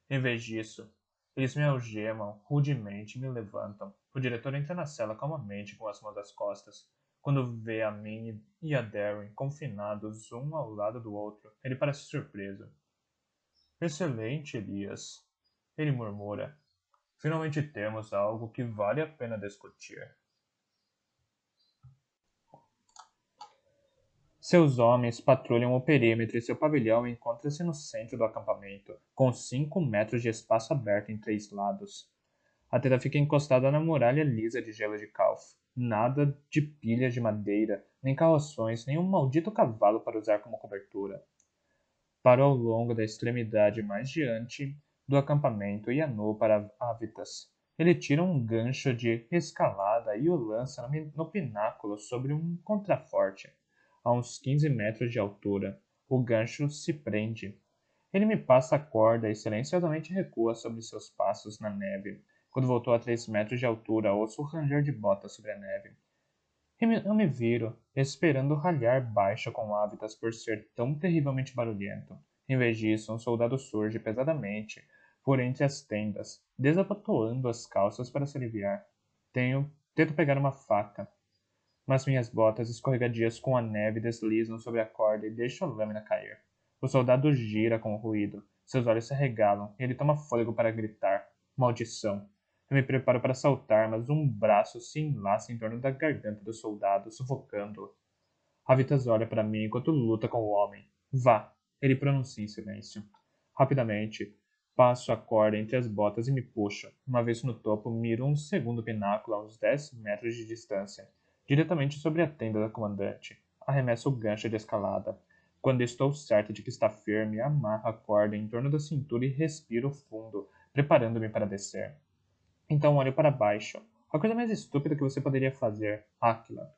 Em vez disso, eles me algemam rudemente e me levantam. O diretor entra na cela calmamente com as mãos às costas. Quando vê a mim e a Darren confinados um ao lado do outro, ele parece surpreso. Excelente, Elias. Ele murmura. Finalmente temos algo que vale a pena discutir. Seus homens patrulham o perímetro e seu pavilhão encontra-se no centro do acampamento, com 5 metros de espaço aberto em 3 lados. A tenda fica encostada na muralha lisa de gelo de Calf. Nada de pilhas de madeira, nem carroções, nem um maldito cavalo para usar como cobertura. Paro ao longo da extremidade mais diante do acampamento e anuo para Avitas. Ele tira um gancho de escalada e o lança no pináculo sobre um contraforte, a uns 15 metros de altura. O gancho se prende. Ele me passa a corda e silenciosamente recua sobre seus passos na neve. Quando voltou a 3 metros de altura, ouço o ranger de botas sobre a neve. Eu me viro, esperando ralhar baixo com Avitas por ser tão terrivelmente barulhento. Em vez disso, um soldado surge pesadamente por entre as tendas, desabotoando as calças para se aliviar. Tento pegar uma faca, mas minhas botas escorregadias com a neve deslizam sobre a corda e deixo a lâmina cair. O soldado gira com o ruído. Seus olhos se arregalam e ele toma fôlego para gritar. Maldição! Eu me preparo para saltar, mas um braço se enlaça em torno da garganta do soldado, sufocando-o. Avitas olha para mim enquanto luta com o homem. Vá! Ele pronuncia em silêncio. Rapidamente, passo a corda entre as botas e me puxo. Uma vez no topo, miro um segundo pináculo a uns 10 metros de distância, diretamente sobre a tenda da comandante. Arremesso o gancho de escalada. Quando estou certo de que está firme, amarro a corda em torno da cintura e respiro fundo, preparando-me para descer. Então olho para baixo. A coisa mais estúpida que você poderia fazer, Aquila.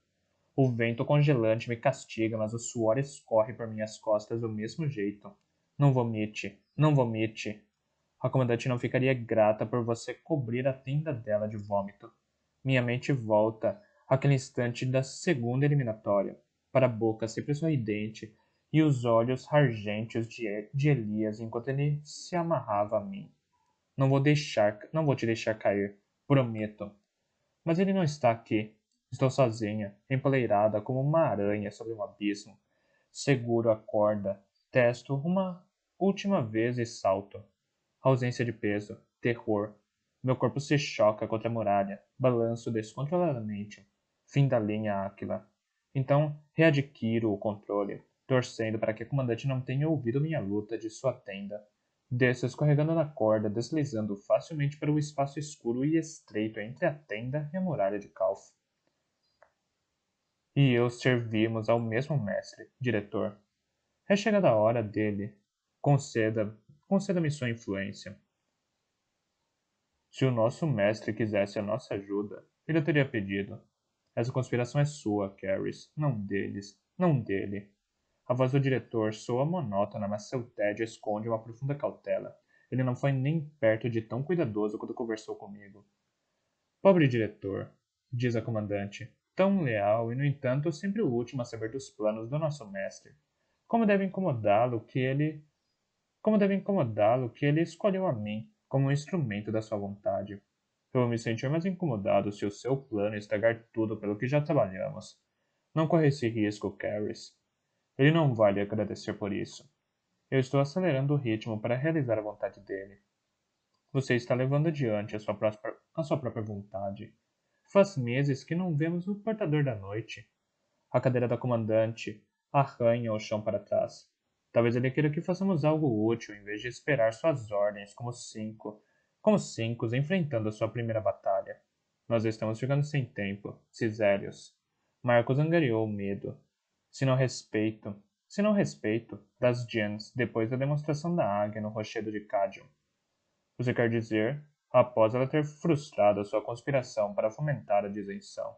O vento congelante me castiga, mas o suor escorre por minhas costas do mesmo jeito. Não vomite, não vomite. A comandante não ficaria grata por você cobrir a tenda dela de vômito. Minha mente volta àquele instante da segunda eliminatória, para a boca sempre sorridente e os olhos argênteos de Elias enquanto ele se amarrava a mim. Não vou te deixar cair, prometo. Mas ele não está aqui. Estou sozinha, empoleirada como uma aranha sobre um abismo. Seguro a corda, testo uma última vez e salto. Ausência de peso. Terror. Meu corpo se choca contra a muralha. Balanço descontroladamente. Fim da linha Áquila. Então, readquiro o controle, torcendo para que a comandante não tenha ouvido minha luta de sua tenda. Desço escorregando na corda, deslizando facilmente para o espaço escuro e estreito entre a tenda e a muralha de Calf. E eu servimos ao mesmo mestre, diretor. É chegada a hora dele. Conceda-me sua influência. Se o nosso mestre quisesse a nossa ajuda, ele teria pedido. Essa conspiração é sua, Caris, não deles, não dele. A voz do diretor soa monótona, mas seu tédio esconde uma profunda cautela. Ele não foi nem perto de tão cuidadoso quando conversou comigo. Pobre diretor, diz a comandante, tão leal e, no entanto, sempre o último a saber dos planos do nosso mestre. Como deve incomodá-lo que ele escolheu a mim como um instrumento da sua vontade. Eu vou me sentir mais incomodado se o seu plano estragar tudo pelo que já trabalhamos. Não corra esse risco, Caris. Ele não vai lhe agradecer por isso. Eu estou acelerando o ritmo para realizar a vontade dele. Você está levando adiante a sua própria vontade. Faz meses que não vemos o portador da noite. A cadeira da comandante arranha o chão para trás. Talvez ele queira que façamos algo útil em vez de esperar suas ordens como cinco enfrentando a sua primeira batalha. Nós estamos ficando sem tempo, Cisélios. Marcos angariou o medo. Se não respeito, se não respeito, das Gens depois da demonstração da águia no rochedo de Cadium. Você quer dizer, após ela ter frustrado a sua conspiração para fomentar a disenção.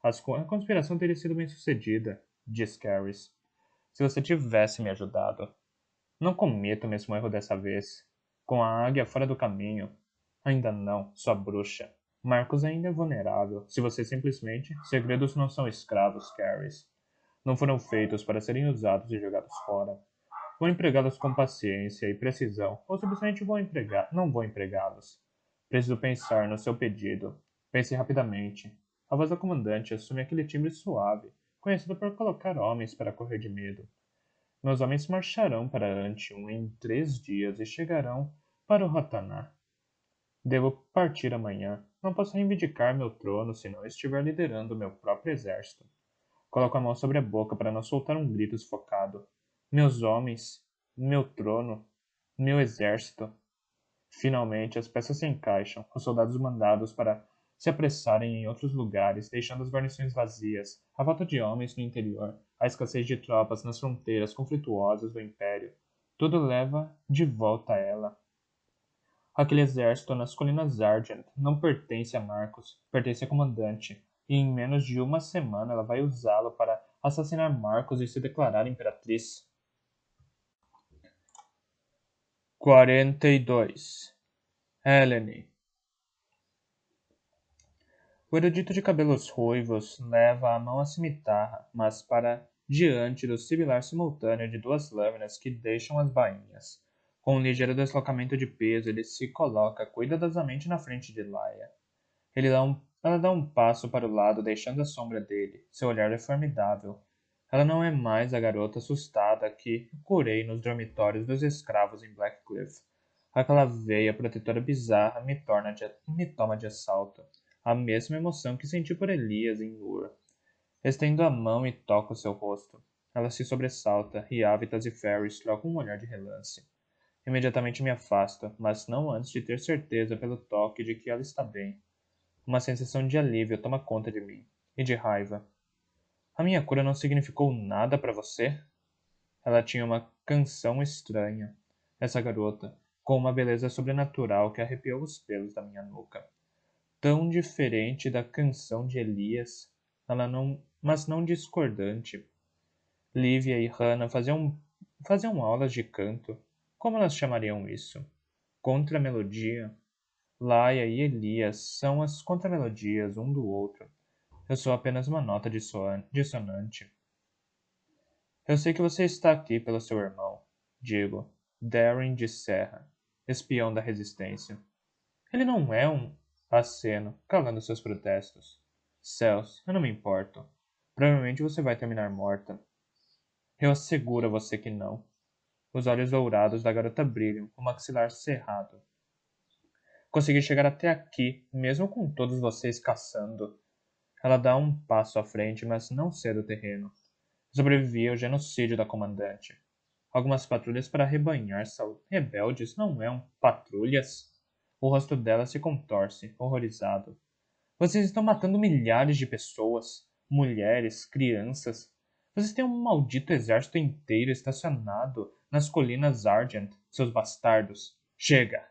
A conspiração teria sido bem sucedida, diz Caris, se você tivesse me ajudado. Não cometa o mesmo erro dessa vez. Com a águia fora do caminho. Ainda não, sua bruxa. Marcos ainda é vulnerável. Se você simplesmente... Segredos não são escravos, Caris. Não foram feitos para serem usados e jogados fora. Vou empregá-los com paciência e precisão, ou simplesmente não vou empregá-los. Preciso pensar no seu pedido. Pense rapidamente. A voz da comandante assume aquele timbre suave, conhecido por colocar homens para correr de medo. Meus homens marcharão para Antium em 3 dias e chegarão para o Rotaná. Devo partir amanhã. Não posso reivindicar meu trono se não estiver liderando meu próprio exército. Coloco a mão sobre a boca para não soltar um grito sufocado. Meus homens, meu trono, meu exército. Finalmente, as peças se encaixam, os soldados mandados para se apressarem em outros lugares, deixando as guarnições vazias, a falta de homens no interior, a escassez de tropas nas fronteiras conflituosas do Império. Tudo leva de volta a ela. Aquele exército nas colinas Argent não pertence a Marcos, pertence à comandante, e em menos de uma semana ela vai usá-lo para assassinar Marcos e se declarar imperatriz. 42. Helene. O erudito de cabelos ruivos leva a mão à cimitarra, mas para diante do sibilar simultâneo de 2 lâminas que deixam as bainhas. Com um ligeiro deslocamento de peso, ele se coloca cuidadosamente na frente de Laia. Ela dá um passo para o lado, deixando a sombra dele. Seu olhar é formidável. Ela não é mais a garota assustada que curei nos dormitórios dos escravos em Blackcliff. Aquela veia protetora bizarra me toma de assalto. A mesma emoção que senti por Elias em Ur. Estendo a mão e toco seu rosto. Ela se sobressalta, e Avitas e Ferris trocam um olhar de relance. Imediatamente me afasto, mas não antes de ter certeza pelo toque de que ela está bem. Uma sensação de alívio toma conta de mim, e de raiva. A minha cura não significou nada para você? Ela tinha uma canção estranha, essa garota, com uma beleza sobrenatural que arrepiou os pelos da minha nuca. Tão diferente da canção de Elias, mas não discordante. Lívia e Hannah faziam aulas de canto. Como elas chamariam isso? Contramelodia? Laia e Elias são as contramelodias um do outro. Eu sou apenas uma nota dissonante. Eu sei que você está aqui pelo seu irmão, digo, Darren de Serra, espião da resistência. Ele não é um aceno, calando seus protestos. Céus, eu não me importo. Provavelmente você vai terminar morta. Eu asseguro a você que não. Os olhos dourados da garota brilham, o maxilar cerrado. Consegui chegar até aqui, mesmo com todos vocês caçando. Ela dá um passo à frente, mas não cede o terreno. Sobrevivi ao genocídio da comandante. Algumas patrulhas para arrebanhar rebeldes não eram patrulhas? O rosto dela se contorce, horrorizado. Vocês estão matando milhares de pessoas, mulheres, crianças. Vocês têm um maldito exército inteiro estacionado nas colinas Argent, seus bastardos. Chega!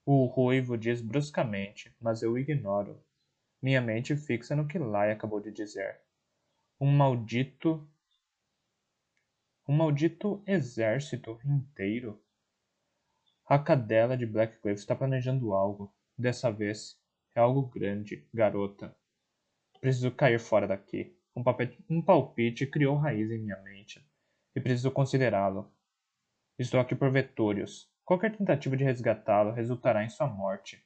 O ruivo diz bruscamente, mas eu o ignoro. Minha mente fixa no que Lai acabou de dizer. Um maldito. Um maldito exército inteiro? A cadela de Blackcliff está planejando algo. Dessa vez, é algo grande, garota. Preciso cair fora daqui. Um palpite criou raiz em minha mente. E preciso considerá-lo. Estou aqui por Vetúrios. Qualquer tentativa de resgatá-lo resultará em sua morte.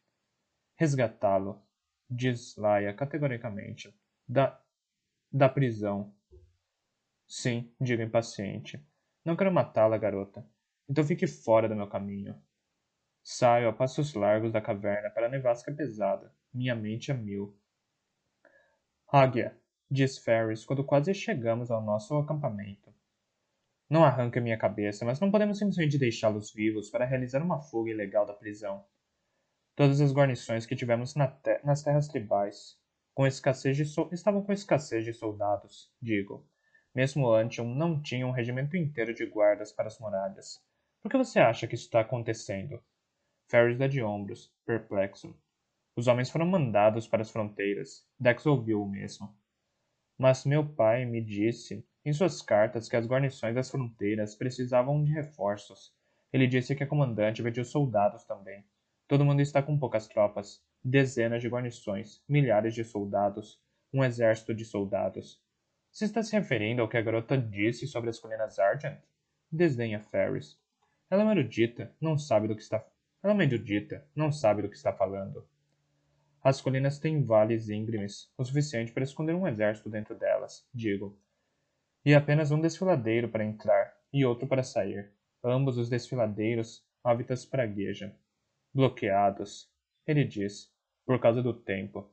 Resgatá-lo, diz Laia categoricamente. Da prisão. Sim, digo impaciente. Não quero matá-la, garota. Então fique fora do meu caminho. Saio a passos largos da caverna para a nevasca pesada. Minha mente a mil. Águia, diz Ferris quando quase chegamos ao nosso acampamento. Não arranque minha cabeça, mas não podemos simplesmente deixá-los vivos para realizar uma fuga ilegal da prisão. Todas as guarnições que tivemos nas terras tribais estavam com escassez de soldados, digo. Mesmo Antion não tinha um regimento inteiro de guardas para as muralhas. Por que você acha que isso está acontecendo? Ferris dá de ombros, perplexo. Os homens foram mandados para as fronteiras. Dex ouviu o mesmo. Mas meu pai me disse em suas cartas que as guarnições das fronteiras precisavam de reforços. Ele disse que a comandante pediu soldados também. Todo mundo está com poucas tropas. Dezenas de guarnições, milhares de soldados, um exército de soldados. Você está se referindo ao que a garota disse sobre as colinas Argent? Desdenha Ferris. Ela é uma erudita, não sabe do que está. Ela é uma erudita, não sabe do que está falando. As colinas têm vales íngremes, o suficiente para esconder um exército dentro delas, digo. E apenas um desfiladeiro para entrar e outro para sair. Ambos os desfiladeiros, hábitats pragueja. Bloqueados, ele diz, por causa do tempo.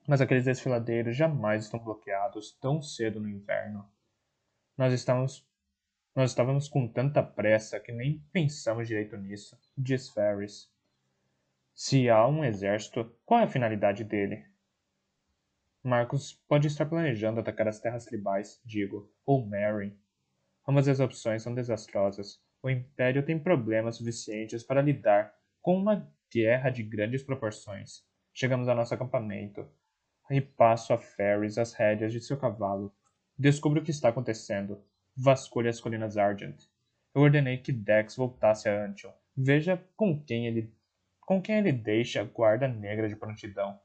Mas aqueles desfiladeiros jamais estão bloqueados tão cedo no inverno. Nós estávamos, nós estávamos com tanta pressa que nem pensamos direito nisso, diz Ferris. Se há um exército, qual é a finalidade dele? Marcos pode estar planejando atacar as terras tribais, digo, ou Mary. Ambas as opções são desastrosas. O Império tem problemas suficientes para lidar com uma guerra de grandes proporções. Chegamos ao nosso acampamento e passo a Ferris as rédeas de seu cavalo. Descubro o que está acontecendo. Vasculho as colinas Argent. Eu ordenei que Dex voltasse a Antion. Veja com quem ele deixa a guarda negra de prontidão.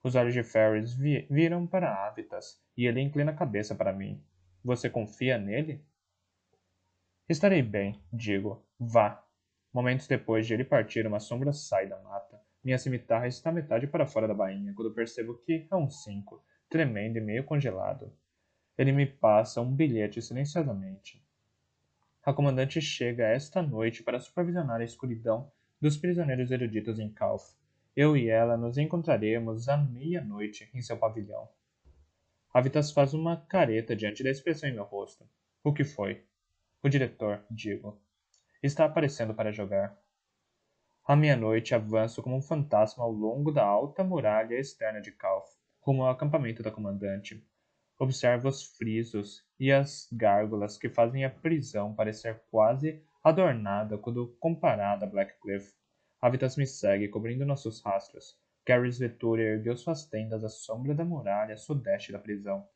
Os olhos de Ferris viram para Avitas e ele inclina a cabeça para mim. Você confia nele? Estarei bem, digo. Vá. Momentos depois de ele partir, uma sombra sai da mata. Minha cimitarra está metade para fora da bainha, quando percebo que é um 5, tremendo e meio congelado. Ele me passa um bilhete silenciosamente. A comandante chega esta noite para supervisionar a escuridão dos prisioneiros eruditos em Calf. Eu e ela nos encontraremos à meia-noite em seu pavilhão. Avitas faz uma careta diante da expressão em meu rosto. O que foi? O diretor, digo, está aparecendo para jogar. À meia-noite avanço como um fantasma ao longo da alta muralha externa de Calf, rumo ao acampamento da comandante. Observo os frisos e as gárgulas que fazem a prisão parecer quase adornada quando comparada a Blackcliff. Avitas me segue, cobrindo nossos rastros. Caris Vetúria ergueu suas tendas à sombra da muralha sudeste da prisão,